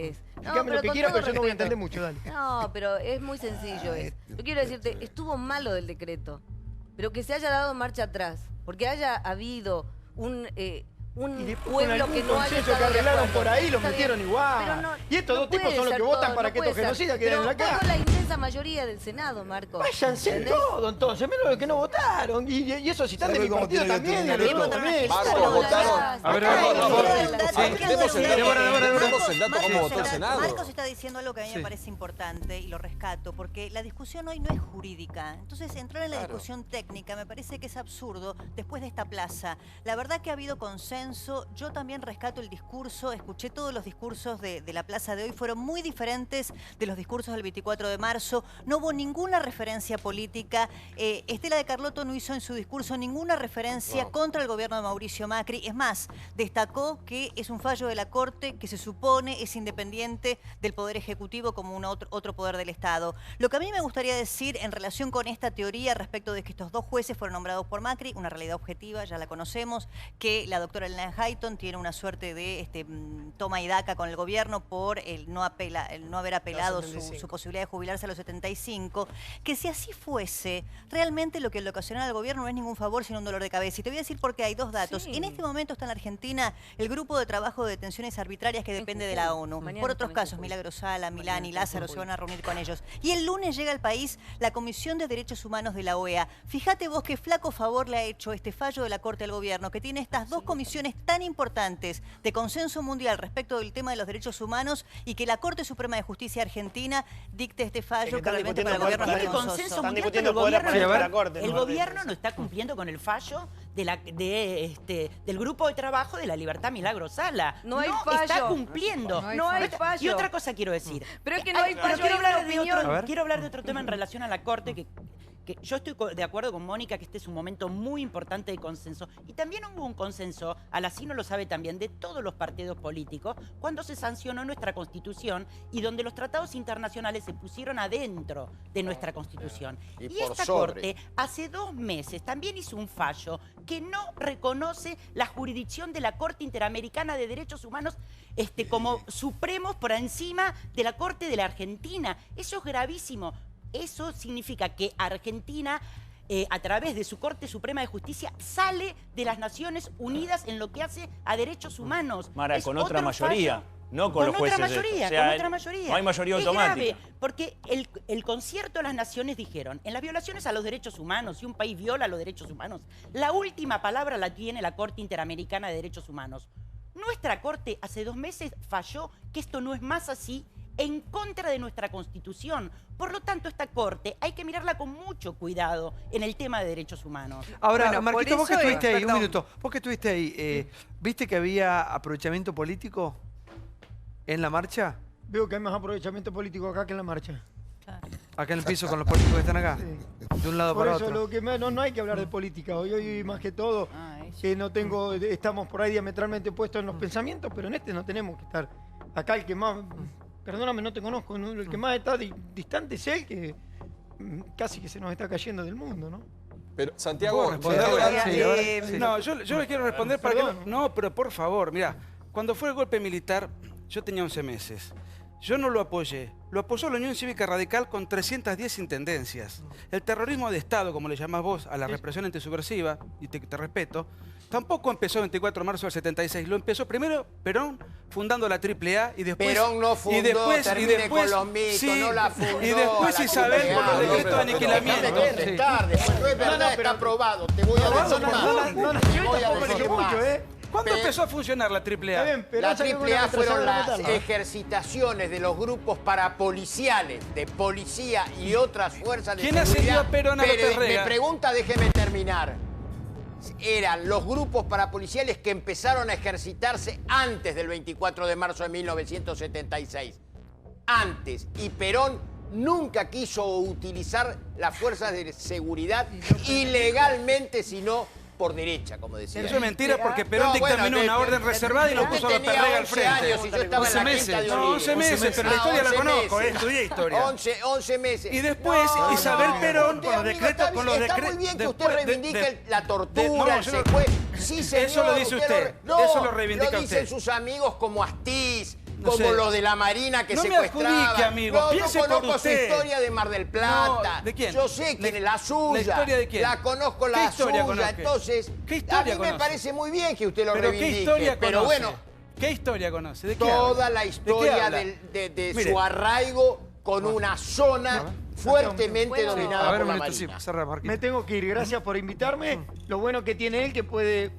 es... Dígame lo que quiera, pero yo no voy a entender mucho, dale. No, pero es muy sencillo. Yo quiero decirte, estuvo malo del decreto, pero que se haya dado marcha atrás, porque haya habido un pueblo que no haya estado que arreglaron de por ahí, los Está metieron bien. igual. Y estos dos tipos son los que votan para que estos genocidas queden en la casa. casa. Pero la inmensa mayoría del Senado, Marcos. Váyanse todo, entonces, menos los que no votaron. Y eso si están de mi partido también, y a los también. Marcos, votaron. A ver, demos el dato cómo votó el Senado. Marcos está diciendo algo que a mí me parece importante y lo rescato, porque la discusión hoy no es jurídica. Entonces, entrar en la discusión técnica me parece que es absurdo después de esta plaza. La verdad que ha habido consenso. Yo también rescato el discurso, escuché todos los discursos de la plaza de hoy, fueron muy diferentes de los discursos del 24 de marzo. marzo no hubo ninguna referencia política. Estela de Carlotto no hizo en su discurso ninguna referencia contra el gobierno de Mauricio Macri. Es más, destacó que es un fallo de la Corte que se supone es independiente del Poder Ejecutivo como otro poder del Estado. Lo que a mí me gustaría decir en relación con esta teoría respecto de que estos dos jueces fueron nombrados por Macri, una realidad objetiva, ya la conocemos, que la doctora Elena Hayton tiene una suerte de toma y daca con el gobierno por el no haber apelado su posibilidad de jubilarse a los 75, que si así fuese, realmente lo que le ocasiona al gobierno no es ningún favor, sino un dolor de cabeza. Y te voy a decir por qué hay dos datos. En este momento está en la Argentina el grupo de trabajo de detenciones arbitrarias que depende de la ONU. Por otros casos, Milagro Sala, Milán y Lázaro se van a reunir con ellos. Y el lunes llega al país la Comisión de Derechos Humanos de la OEA. Fíjate vos qué flaco favor le ha hecho este fallo de la Corte al gobierno, que tiene estas dos comisiones tan importantes de consenso mundial respecto del tema de los derechos humanos, y que la Corte Suprema de Justicia Argentina dicte este fallo que realmente para el gobierno es vergonzoso. Consenso mundial, el gobierno no está cumpliendo con el fallo del grupo de trabajo de la Libertad Milagro Sala. No hay fallo. Está cumpliendo. No hay fallo. Y otra cosa quiero decir. Pero es que no hay fallo. Quiero hablar de otro tema en relación a la Corte que yo estoy de acuerdo con Mónica que este es un momento muy importante de consenso. Y también hubo un consenso, Alacino lo sabe también, de todos los partidos políticos cuando se sancionó nuestra Constitución y donde los tratados internacionales se pusieron adentro de nuestra Constitución. Y esta Corte hace 2 meses también hizo un fallo que no reconoce la jurisdicción de la Corte Interamericana de Derechos Humanos como supremos por encima de la Corte de la Argentina. Eso es gravísimo. Eso significa que Argentina, a través de su Corte Suprema de Justicia, sale de las Naciones Unidas en lo que hace a derechos humanos. Mara, con otra mayoría, no con los jueces. Con otra mayoría. No hay mayoría automática. Es grave, porque el concierto de las naciones dijeron, en las violaciones a los derechos humanos, si un país viola los derechos humanos, la última palabra la tiene la Corte Interamericana de Derechos Humanos. Nuestra Corte hace 2 meses falló que esto no es más así, en contra de nuestra Constitución. Por lo tanto, esta Corte hay que mirarla con mucho cuidado en el tema de derechos humanos. Ahora, bueno, Marquito, vos que estuviste ahí, un minuto, vos que estuviste ahí, ¿viste que había aprovechamiento político en la marcha? Veo que hay más aprovechamiento político acá que en la marcha. Acá en el piso con los políticos que están acá, de un lado para otro. Por eso no hay que hablar de política. Hoy más que todo, que estamos por ahí diametralmente opuestos en los pensamientos, pero en no tenemos que estar. Acá el que más... Perdóname, no te conozco. ¿No? El que más está distante es él, que casi que se nos está cayendo del mundo, ¿no? Pero, Santiago... No, yo le quiero responder para que... No, pero por favor, mira, cuando fue el golpe militar, yo tenía 11 meses. Yo no lo apoyé. Lo apoyó la Unión Cívica Radical con 310 intendencias. El terrorismo de Estado, como le llamás vos, a la represión antisubversiva, y te respeto, tampoco empezó el 24 de marzo del 76. Lo empezó primero Perón fundando la AAA y después... Perón no fundó, termine con los mitos, no la fundó. Y después Isabel por los decretos de aniquilamiento. No es verdad, está aprobado. Te voy a decir más. ¿Cuándo empezó a funcionar la AAA? La AAA fueron las ejercitaciones de los grupos parapoliciales, de policía y otras fuerzas de seguridad. ¿Quién ascendió a Perón a López Rega? Me pregunta, déjeme terminar. Eran los grupos parapoliciales que empezaron a ejercitarse antes del 24 de marzo de 1976. Antes. Y Perón nunca quiso utilizar las fuerzas de seguridad ilegalmente, sino por derecha, como decía. Eso es mentira porque Perón dictaminó una orden reservada y lo puso a López Rega al frente. 11 meses. No, 11 meses, pero la historia la conozco, estudié historia. 11 meses. Y después Isabel Perón con los decretos... Está muy bien que usted reivindique la tortura, el secuestro. Sí, señor. Eso lo dice usted. Eso lo reivindica usted. Lo dicen sus amigos como Astiz, como los de la Marina que secuestraban. No me adjudique, amigo. Piense por conozco usted. su historia de Mar del Plata. No, ¿de quién? Yo sé quién es la suya. ¿La historia de quién? La conozco la suya. Entonces, a mí me parece muy bien que usted lo reivindique. ¿Qué historia pero conoce? bueno, ¿qué historia conoce? ¿De qué toda habla? la historia de su arraigo con una zona fuertemente dominada por la Marina. Me tengo que ir. Gracias por invitarme. Lo bueno que tiene él que puede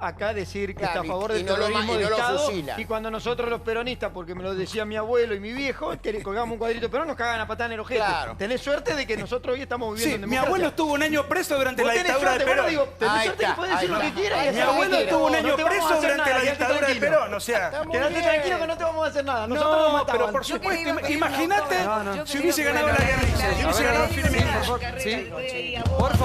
acá decir que está a favor del terrorismo de Estado. Y cuando nosotros los peronistas, porque me lo decía mi abuelo y mi viejo, que colgamos un cuadrito de Perón, nos cagan a patada en el ojete. Tenés suerte de que nosotros hoy estamos viviendo en democracia. Mi abuelo estuvo un año preso durante la dictadura de Perón. Tenés suerte que puede decir lo que quiera. Mi abuelo estuvo un año preso durante la la dictadura de Perón, o sea. Quédate tranquilo que no te vamos a hacer nada. Nosotros nos No, matamos. pero por supuesto, imagínate si hubiese ganado la guerra, si hubiese ganado firmemente. Por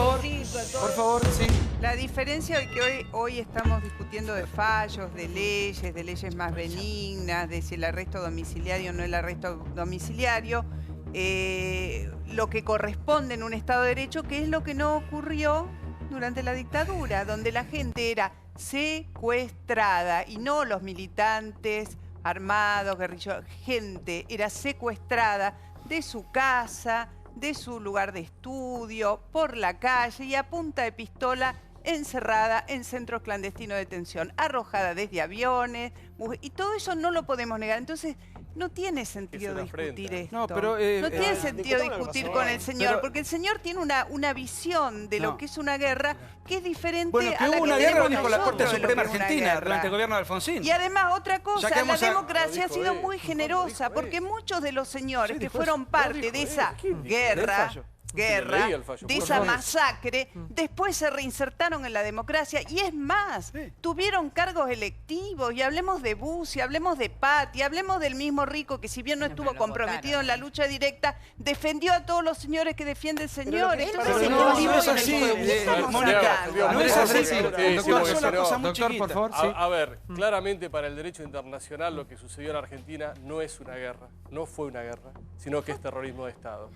favor, sí. La diferencia de que hoy estamos discutiendo de fallos, de leyes más benignas, de si el arresto domiciliario o no el arresto domiciliario, lo que corresponde en un Estado de Derecho, que es lo que no ocurrió durante la dictadura, donde la gente era secuestrada y no los militantes armados, guerrilleros, gente era secuestrada de su casa, de su lugar de estudio, por la calle y a punta de pistola encerrada en centros clandestinos de detención, arrojada desde aviones, y todo eso no lo podemos negar. Entonces, no tiene sentido discutir esto. No, pero, no tiene sentido discutir con el señor, porque el señor tiene una visión de lo que es una guerra que es diferente a la que una guerra, tenemos dijo la Corte nosotros de lo Suprema que es una Argentina guerra. durante el gobierno de Alfonsín. Y además, otra cosa, Ya que la vamos a- democracia ha sido muy generosa, porque muchos de los señores que fueron parte de esa guerra, leí el fallo. de esa masacre, después se reinsertaron en la democracia y es más, tuvieron cargos electivos, y hablemos de Bussi, hablemos de Patti, hablemos del mismo Rico que si bien no estuvo comprometido en la lucha directa, defendió a todos los señores que defiende el señor. Pero no es así, Mónica, no es así. Doctor, por favor. A ver, claramente para el derecho internacional lo que sucedió en Argentina no es una guerra, no fue una guerra, sino que es terrorismo de Estado.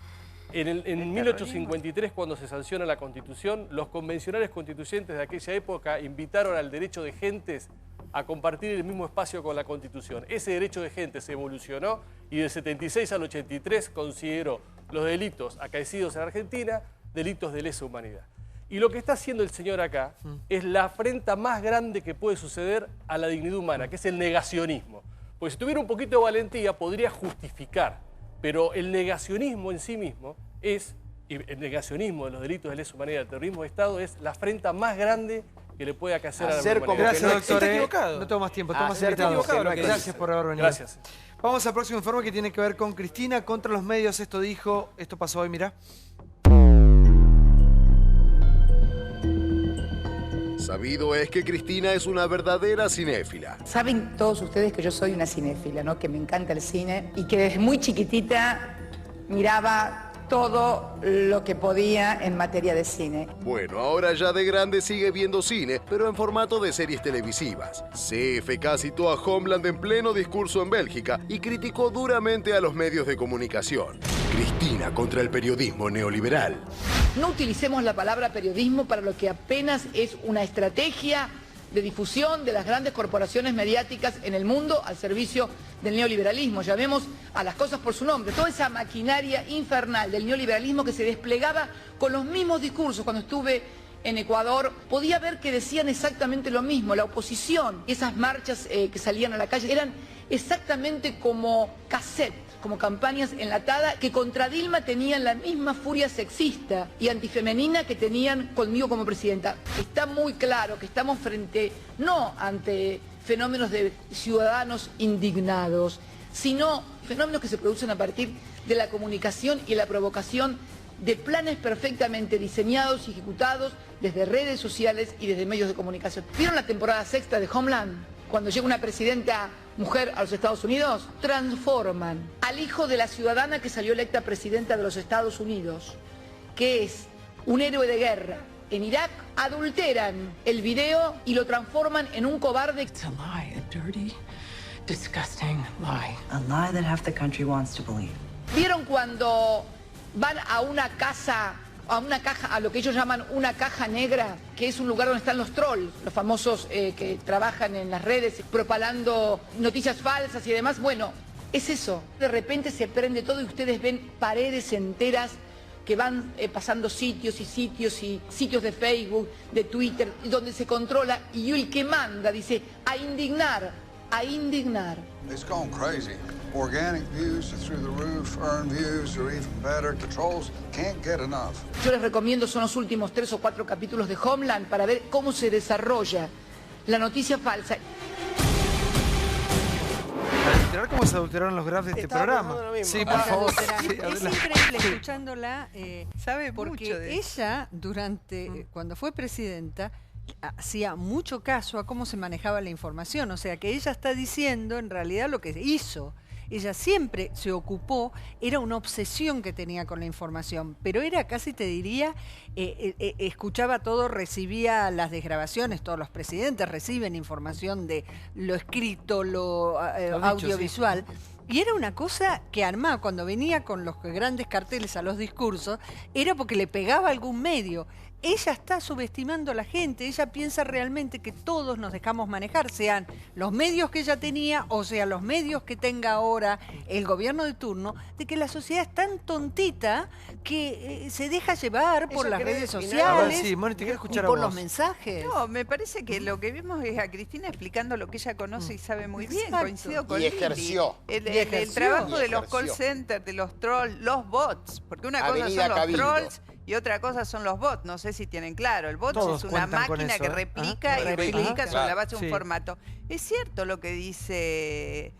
En 1853, cuando se sanciona la Constitución, los convencionales constituyentes de aquella época invitaron al derecho de gentes a compartir el mismo espacio con la Constitución. Ese derecho de gentes evolucionó y del 76 al 83 consideró los delitos acaecidos en Argentina delitos de lesa humanidad. Y lo que está haciendo el señor acá es la afrenta más grande que puede suceder a la dignidad humana, que es el negacionismo. Porque si tuviera un poquito de valentía podría justificar. Pero el negacionismo en sí mismo es, y el negacionismo de los delitos de lesa humanidad, el terrorismo de Estado, es la afrenta más grande que le puede acaecer a la humanidad. Gracias, doctor. Está equivocado. No tengo más tiempo, estamos Está invitados. equivocado, Gracias por haber venido. Gracias. Vamos al próximo informe que tiene que ver con Cristina contra los medios. Esto dijo, esto pasó hoy, mirá. Sabido es que Cristina es una verdadera cinéfila. Saben todos ustedes que yo soy una cinéfila, ¿no? Que me encanta el cine y que desde muy chiquitita miraba todo lo que podía en materia de cine. Bueno, ahora ya de grande sigue viendo cine, pero en formato de series televisivas. CFK citó a Homeland en pleno discurso en Bélgica y criticó duramente a los medios de comunicación. Cristina contra el periodismo neoliberal. No utilicemos la palabra periodismo para lo que apenas es una estrategia de difusión de las grandes corporaciones mediáticas en el mundo al servicio del neoliberalismo. Llamemos a las cosas por su nombre. Toda esa maquinaria infernal del neoliberalismo que se desplegaba con los mismos discursos. Cuando estuve en Ecuador, podía ver que decían exactamente lo mismo. La oposición, esas marchas que salían a la calle, eran exactamente como cassette, como campañas enlatadas que contra Dilma tenían la misma furia sexista y antifemenina que tenían conmigo como presidenta. Está muy claro que estamos no ante fenómenos de ciudadanos indignados, sino fenómenos que se producen a partir de la comunicación y la provocación de planes perfectamente diseñados y ejecutados desde redes sociales y desde medios de comunicación. ¿Vieron la temporada sexta de Homeland? Cuando llega una presidenta mujer a los Estados Unidos, transforman al hijo de la ciudadana que salió electa presidenta de los Estados Unidos, que es un héroe de guerra en Irak, adulteran el video y lo transforman en un cobarde. It's a lie, a dirty, disgusting lie. A lie that half the country wants to believe. ¿Vieron cuando van a una casa, a lo que ellos llaman una caja negra, que es un lugar donde están los trolls, los famosos que trabajan en las redes propalando noticias falsas y demás? Bueno, es eso. De repente se prende todo y ustedes ven paredes enteras que van pasando sitios y sitios de Facebook, de Twitter, donde se controla y el que manda dice a indignar, a indignar. It's gone crazy. Organic views are through the roof, earned views are even better. The trolls can't get enough. Yo les recomiendo, son los últimos 3 o 4 capítulos de Homeland para ver cómo se desarrolla la noticia falsa. ¿Cómo se adulteraron los graphs de este programa? Sí, por favor. Sí, es increíble escuchándola, ¿sabe? Porque ella, cuando fue presidenta, hacía mucho caso a cómo se manejaba la información. O sea, que ella está diciendo en realidad lo que hizo. Ella siempre se ocupó, era una obsesión que tenía con la información, pero era casi, te diría, escuchaba todo, recibía las desgrabaciones, todos los presidentes reciben información de lo escrito, lo audiovisual. Sí. Y era una cosa que armaba, cuando venía con los grandes carteles a los discursos, era porque le pegaba algún medio. Ella está subestimando a la gente, ella piensa realmente que todos nos dejamos manejar, sean los medios que ella tenía o sean los medios que tenga ahora el gobierno de turno, de que la sociedad es tan tontita que se deja llevar por las redes sociales sí, Moni, te quiero escuchar y por a vos. los mensajes. No, me parece que lo que vimos es a Cristina explicando lo que ella conoce y sabe muy bien. Exacto. Coincido con Y Lili. ejerció. El trabajo de los call centers, de los trolls, los bots, porque una cosa Avenida son los Cabildo. trolls y otra cosa son los bots. No sé si tienen claro. El bot Todos es una cuentan con máquina eso, que ¿eh? replica y replica sobre la base de un Sí. formato. Es cierto lo que dice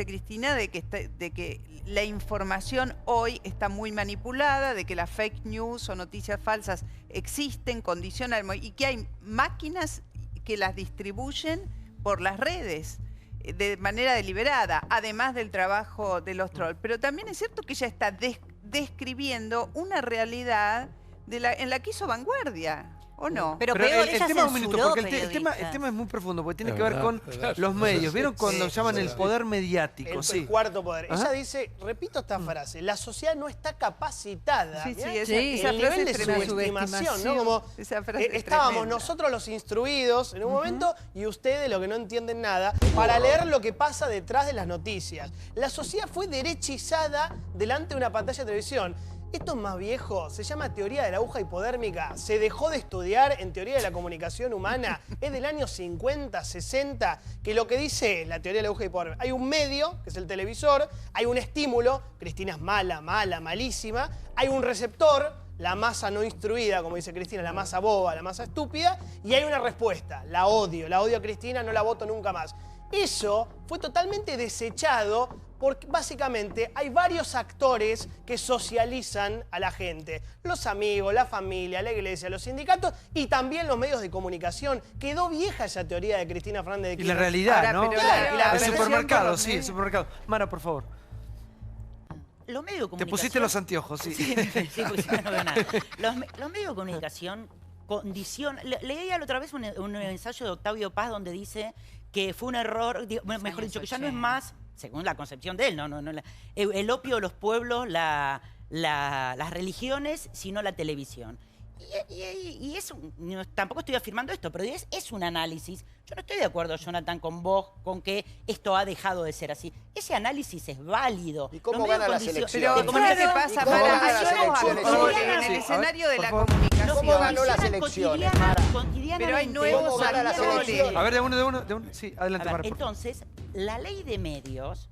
Cristina de que la información hoy está muy manipulada, de que las fake news o noticias falsas existen, condicionan y que hay máquinas que las distribuyen por las redes de manera deliberada, además del trabajo de los trolls. Pero también es cierto que ella está describiendo una realidad en la que hizo vanguardia. ¿O no? Pero peor, ella tema, un censuró minuto, porque el periodistas. tema es muy profundo, porque tiene que ver con los medios. ¿Vieron cuando llaman el poder mediático? El cuarto poder. Ella dice, repito esta frase, la sociedad no está capacitada. Sí, sí, Mirá, esa el frase nivel de es tremenda. subestimación, ¿no? Como Esa frase es estábamos tremenda. nosotros los instruidos en un momento y ustedes, lo que no entienden nada, para leer lo que pasa detrás de las noticias. La sociedad fue derechizada delante de una pantalla de televisión. Esto es más viejo, se llama teoría de la aguja hipodérmica, se dejó de estudiar en teoría de la comunicación humana, es del año 50, 60, que lo que dice la teoría de la aguja hipodérmica, hay un medio, que es el televisor, hay un estímulo, Cristina es mala, malísima, hay un receptor, la masa no instruida, como dice Cristina, la masa boba, la masa estúpida, y hay una respuesta, la odio a Cristina, no la voto nunca más. Eso fue totalmente desechado porque básicamente hay varios actores que socializan a la gente. Los amigos, la familia, la iglesia, los sindicatos y también los medios de comunicación. Quedó vieja esa teoría de Cristina Fernández de Kirchner. Y la realidad, ¿no? Claro, el supermercado, sí, el supermercado. Mara, por favor. Los medios de comunicación... Te pusiste los anteojos, sí. Sí, porque si no, no veo nada. Los medios de comunicación condicionan... Leía la otra vez un ensayo de Octavio Paz donde dice que fue un error, mejor dicho, que ya no es más, según la concepción de él, el opio de los pueblos, las religiones, sino la televisión. Y eso, tampoco estoy afirmando esto, pero es un análisis. Yo no estoy de acuerdo, Jonathan, con vos, con que esto ha dejado de ser así. Ese análisis es válido. ¿Y cómo gana las elecciones? Pero ¿cómo es que pasa, Mara? En el escenario de la comunicación. ¿Cómo ganó las elecciones, Mara? Pero hay nuevos actores. A ver, de uno. Sí, adelante, Mara. Entonces, la ley de medios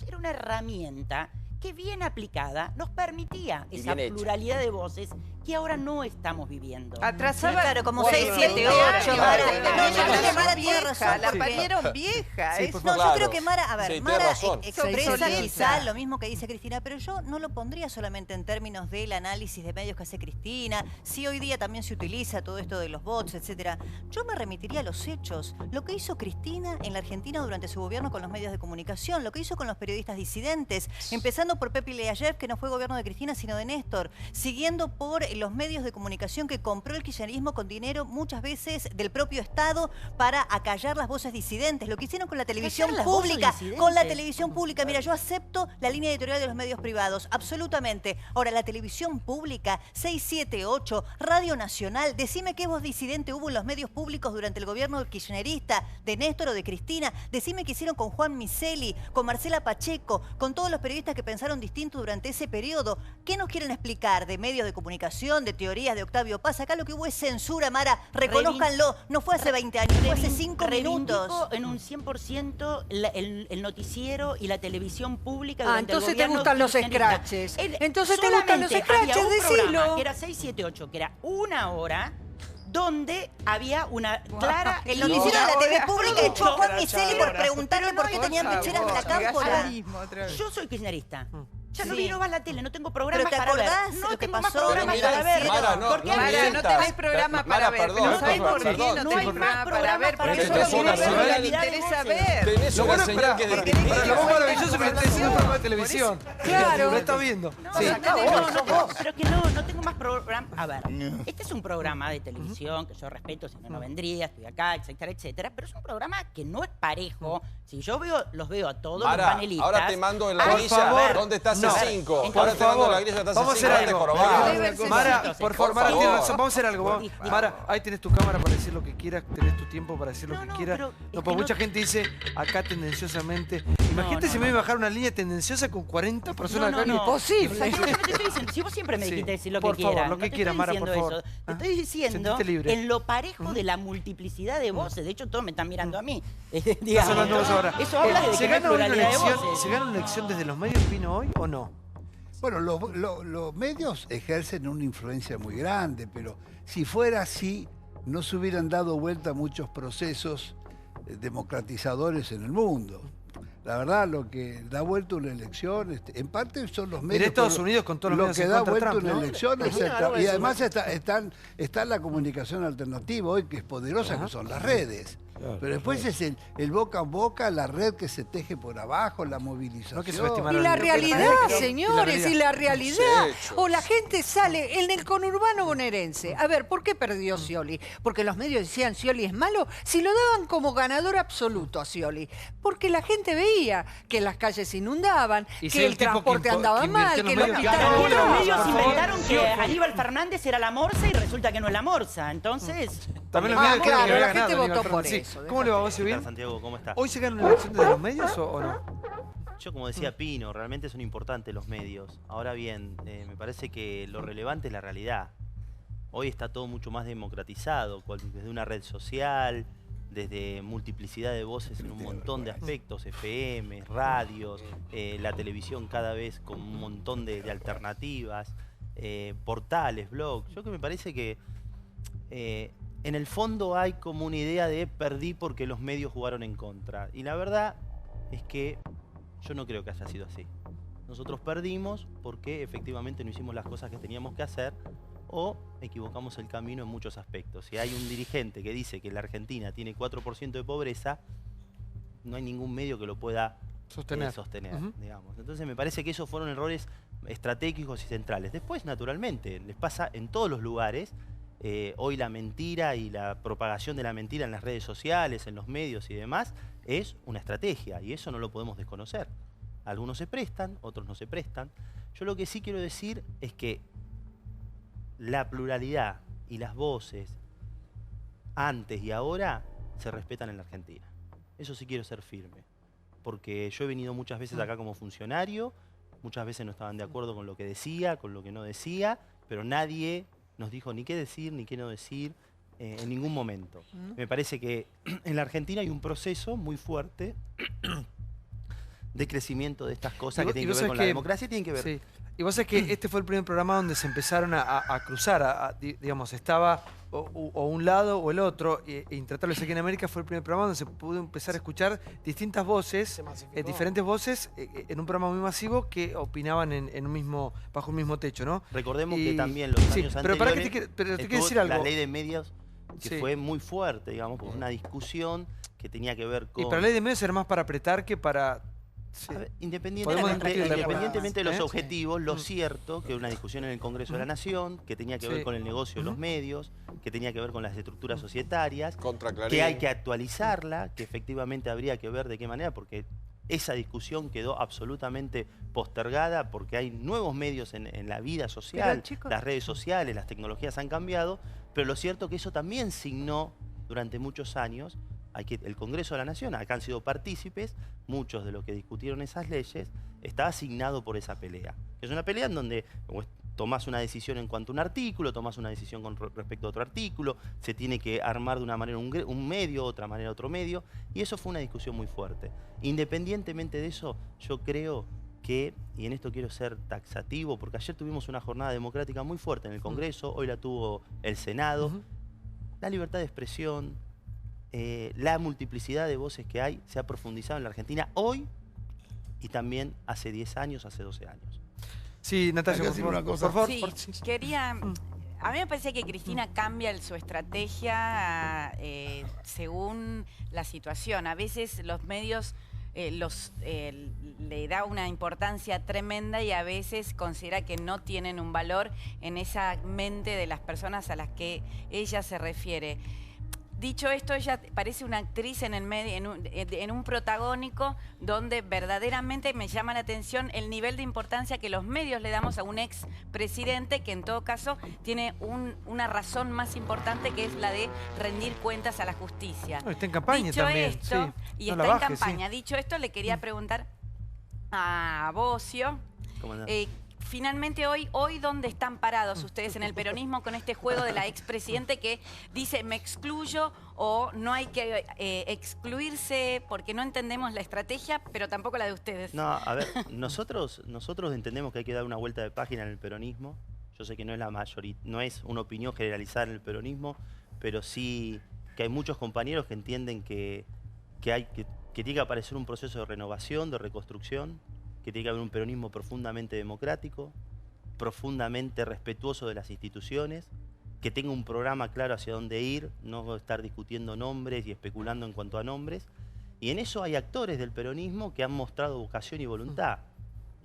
era una herramienta que bien aplicada nos permitía esa pluralidad de voces que ahora no estamos viviendo. Atrasaba, claro, como 6, 7, 8. Yo creo que Mara tiene razón. La parieron vieja. No, yo creo que Mara, a ver, Mara expresa Sí, quizá lo mismo que dice Cristina, pero yo no lo pondría solamente en términos del análisis de medios que hace Cristina. Sí, hoy día también se utiliza todo esto de los bots, etcétera. Yo me remitiría a los hechos. Lo que hizo Cristina en la Argentina durante su gobierno con los medios de comunicación, lo que hizo con los periodistas disidentes, empezando por Pepe Leayev, que no fue gobierno de Cristina, sino de Néstor, siguiendo por los medios de comunicación que compró el kirchnerismo con dinero muchas veces del propio Estado para acallar las voces disidentes. Lo que hicieron con la televisión pública, Mira, yo acepto la línea editorial de los medios privados, absolutamente. Ahora, la televisión pública, 678, Radio Nacional, decime qué voz disidente hubo en los medios públicos durante el gobierno kirchnerista, de Néstor o de Cristina. Decime qué hicieron con Juan Miseli, con Marcela Pacheco, con todos los periodistas que pensaron distinto durante ese periodo. ¿Qué nos quieren explicar de medios de comunicación, de teorías de Octavio Paz? Acá lo que hubo es censura, Mara, reconózcanlo. No fue hace 20 años, fue hace 5 minutos. En un 100% el noticiero y la televisión pública durante entonces el gobierno te gustan los kirchnerista. scratches. Entonces te gustan los Había scratches, un programa decilo. que era 678, que era una hora donde había una clara... El noticiero de la TV pública echó a Juan Miseli por preguntarle por qué tenían pecheras de la cámpora. Yo soy kirchnerista. Ya no Sí. miro más la tele, no tengo programas ¿Pero te para ver. acordás No lo que tengo más pasó? programas Pero para ver. Mara, no, ¿Por qué? no Mara, no mientas. tenés programa para Mara, ver. perdón, Pero ¿sabés perdón, por qué perdón. no No tenés hay programa más para ver? programas para Porque ver. solo Tenés una mirás lo que señal. te interesa ver. Tenés Lo una bueno, señal que es de Cristina. Lo más maravilloso es que lo está diciendo un programa de televisión. Claro. Lo está viendo. No, Sí. pero que no tengo más programa. A ver, este es un programa de televisión que yo respeto, si no, no vendría, estoy acá, etcétera, etcétera, pero es un programa que no es parejo. Si yo los veo a todos Mara, los panelistas. ahora te mando en la Por grilla. favor. ¿Dónde está No. C5? Entonces, Ahora te mando en la grilla, está Vamos a C5. hacer Date algo. jorobado. Mara, por favor, Mara, tienes razón. Vamos a hacer algo. Disculpa. Mara, ahí tenés tu cámara para decir lo que quieras, tenés tu tiempo para decir lo que quieras. pero No, es porque que mucha no- gente dice acá tendenciosamente. Imagínate si me iba a bajar una línea tendenciosa con 40 personas acá. Imposible. Te estoy diciendo, si vos siempre me Sí. dijiste decir lo Por que favor, quieras. lo que no te quieras, estoy Mara, por diciendo favor. eso. Te estoy diciendo Sentite libre. en lo parejo de la multiplicidad de voces. De hecho, todos me están mirando a mí. Estás Digamos, hablando vos ahora. Eso habla de ¿Se que no hay gana hoy una pluralidad de elección? voces. ¿Se gana una elección desde los medios, Pino, hoy o no? Bueno, los medios ejercen una influencia muy grande, pero si fuera así, no se hubieran dado vuelta muchos procesos democratizadores en el mundo. La verdad, lo que da vuelta una elección, en parte son los medios. Mirá Estados pero Unidos con todos los lo medios que en da contra de vuelta Trump, una ¿no? elección es Claro, y eso. además está la comunicación alternativa hoy, que es poderosa, que son las redes. Claro, pero después las es el boca a boca, la red que se teje por abajo, la movilización. No que subestimar Y al la medio, pero realidad, parece que- señores, y la realidad. Sí, O la gente sale en el conurbano bonaerense. A ver, ¿por qué perdió Scioli? Porque los medios decían Scioli es malo. Si lo daban como ganador absoluto a Scioli. Porque la gente veía que las calles se inundaban, Y si que el el tipo transporte que andaba mal, invirtió que en el los medios- hospital También los no medios estaba. inventaron que Aníbal Fernández era la morsa y resulta que no es la morsa. Entonces. También los Ah, medios quieren que claro, haya la gente ganado, votó Aníbal por Fernández. eso, Sí. ¿Cómo le va a vos, ¿Qué bien? tal, Santiago? ¿Cómo está? ¿Hoy se gana una elección desde los medios o no? Yo, como decía Pino, realmente son importantes los medios. Ahora bien, me parece que lo relevante es la realidad. Hoy está todo mucho más democratizado, desde una red social, desde multiplicidad de voces en un montón de aspectos, FM, radios, la televisión cada vez con un montón de alternativas, portales, blogs. Yo que me parece que en el fondo hay como una idea de perdí porque los medios jugaron en contra. Y la verdad es que yo no creo que haya sido así. Nosotros perdimos porque efectivamente no hicimos las cosas que teníamos que hacer o equivocamos el camino en muchos aspectos. Si hay un dirigente que dice que la Argentina tiene 4% de pobreza, no hay ningún medio que lo pueda sostener, digamos. Entonces me parece que esos fueron errores estratégicos y centrales. Después, naturalmente, les pasa en todos los lugares. Hoy la mentira y la propagación de la mentira en las redes sociales, en los medios y demás, es una estrategia y eso no lo podemos desconocer. Algunos se prestan, otros no se prestan. Yo lo que sí quiero decir es que la pluralidad y las voces antes y ahora se respetan en la Argentina. Eso sí quiero ser firme, porque yo he venido muchas veces acá como funcionario, muchas veces no estaban de acuerdo con lo que decía, con lo que no decía, pero nadie nos dijo ni qué decir, ni qué no decir, en ningún momento. Me parece que en la Argentina hay un proceso muy fuerte de crecimiento de estas cosas que tienen que ver con la democracia y tienen que ver... Sí. Y vos sabés que este fue el primer programa donde se empezaron a cruzar, digamos, estaba o un lado o el otro, e Intratables aquí en América fue el primer programa donde se pudo empezar a escuchar distintas voces, diferentes voces, en un programa muy masivo que opinaban en un mismo, bajo un mismo techo, ¿no? Recordemos que también los años pero para que anteriores te quiero estuvo decir algo. la ley de medios que Sí. fue muy fuerte, digamos, por una discusión que tenía que ver con... Y para la ley de medios era más para apretar que para... A ver, independientemente de los objetivos, lo Sí. cierto que una discusión en el Congreso de la Nación, que tenía que ver Sí. con el negocio de los medios, que tenía que ver con las estructuras societarias, Contra Clarín. que hay que actualizarla, que efectivamente habría que ver de qué manera, porque esa discusión quedó absolutamente postergada, porque hay nuevos medios en la vida social, Pero, chicos, las redes sociales, las tecnologías han cambiado, pero lo cierto que eso también signó durante muchos años. El Congreso de la Nación, acá han sido partícipes, muchos de los que discutieron esas leyes, está asignado por esa pelea. Es una pelea en donde tomás una decisión en cuanto a un artículo, tomás una decisión con respecto a otro artículo, se tiene que armar de una manera un medio, otra manera otro medio, y eso fue una discusión muy fuerte. Independientemente de eso, yo creo que, y en esto quiero ser taxativo, porque ayer tuvimos una jornada democrática muy fuerte en el Congreso, hoy la tuvo el Senado, la libertad de expresión, la multiplicidad de voces que hay se ha profundizado en la Argentina hoy y también hace 10 años, hace 12 años. Sí, Natalia, por favor. Sí, quería... A mí me parece que Cristina cambia su estrategia según la situación. A veces los medios le da una importancia tremenda y a veces considera que no tienen un valor en esa mente de las personas a las que ella se refiere. Dicho esto, ella parece una actriz en el medio, en un protagónico donde verdaderamente me llama la atención el nivel de importancia que los medios le damos a un ex presidente que en todo caso tiene una razón más importante, que es la de rendir cuentas a la justicia. No, está en campaña Dicho también. esto, sí. y No está la en bajes, campaña. Dicho esto, le quería preguntar a Bocio. ¿Cómo no? Finalmente hoy ¿dónde están parados ustedes en el peronismo con este juego de la expresidente que dice me excluyo o no hay que excluirse porque no entendemos la estrategia, pero tampoco la de ustedes? No, a ver, nosotros entendemos que hay que dar una vuelta de página en el peronismo. Yo sé que no es no es una opinión generalizada en el peronismo, pero sí que hay muchos compañeros que entienden que tiene que aparecer un proceso de renovación, de reconstrucción, que tiene que haber un peronismo profundamente democrático, profundamente respetuoso de las instituciones, que tenga un programa claro hacia dónde ir, no estar discutiendo nombres y especulando en cuanto a nombres. Y en eso hay actores del peronismo que han mostrado vocación y voluntad.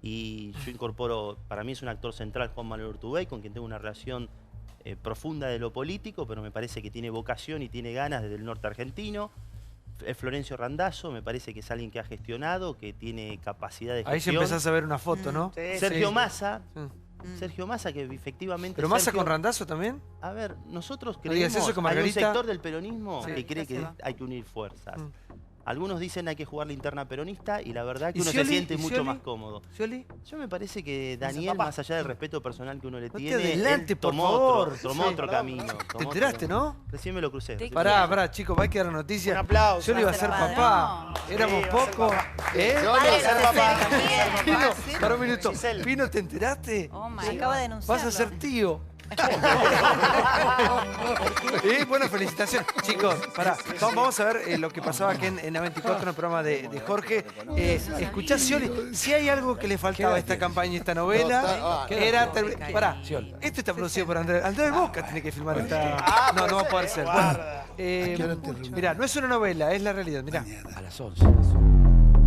Y yo incorporo, para mí es un actor central Juan Manuel Urtubey, con quien tengo una relación profunda de lo político, pero me parece que tiene vocación y tiene ganas desde el norte argentino. Florencio Randazzo, me parece que es alguien que ha gestionado, que tiene capacidad de gestión. Ahí ya empezás a ver una foto, ¿no? Sergio Massa. Sergio Massa, que efectivamente... ¿Pero Massa con Randazzo también? A ver, nosotros ¿No digas creemos... eso con hay un Margarita? sector del peronismo Sí. que cree que hay que unir fuerzas. Algunos dicen hay que jugar la interna peronista y la verdad que ¿Y uno Scioli? se siente ¿Y mucho Scioli? más cómodo. ¿Scioli? Yo me parece que Daniel, más allá del respeto personal que uno le No te tiene, adelante, él por tomó favor. tomó Sí. otro camino. ¿Te enteraste, no? Recién me lo crucé. Pará, chicos, va a quedar la noticia. Un aplauso. Scioli iba a ser papá. Éramos pocos. ¿Eh? Scioli iba a ser papá. Pino, para un minuto. Pino, ¿te enteraste? Se acaba de denunciar. Vas a ser tío. Bueno, felicitaciones. Chicos, pará, vamos a ver lo que pasaba aquí en A24 en el programa de Jorge. Escuchá, Scioli, si hay algo que le faltaba a esta campaña y esta novela, era... Pará, esto está producido por Andrés. Andrés Boca tiene que filmar esta... No va a poder ser. Bueno, mirá, no es una novela, es la realidad. Mirá. A las 11.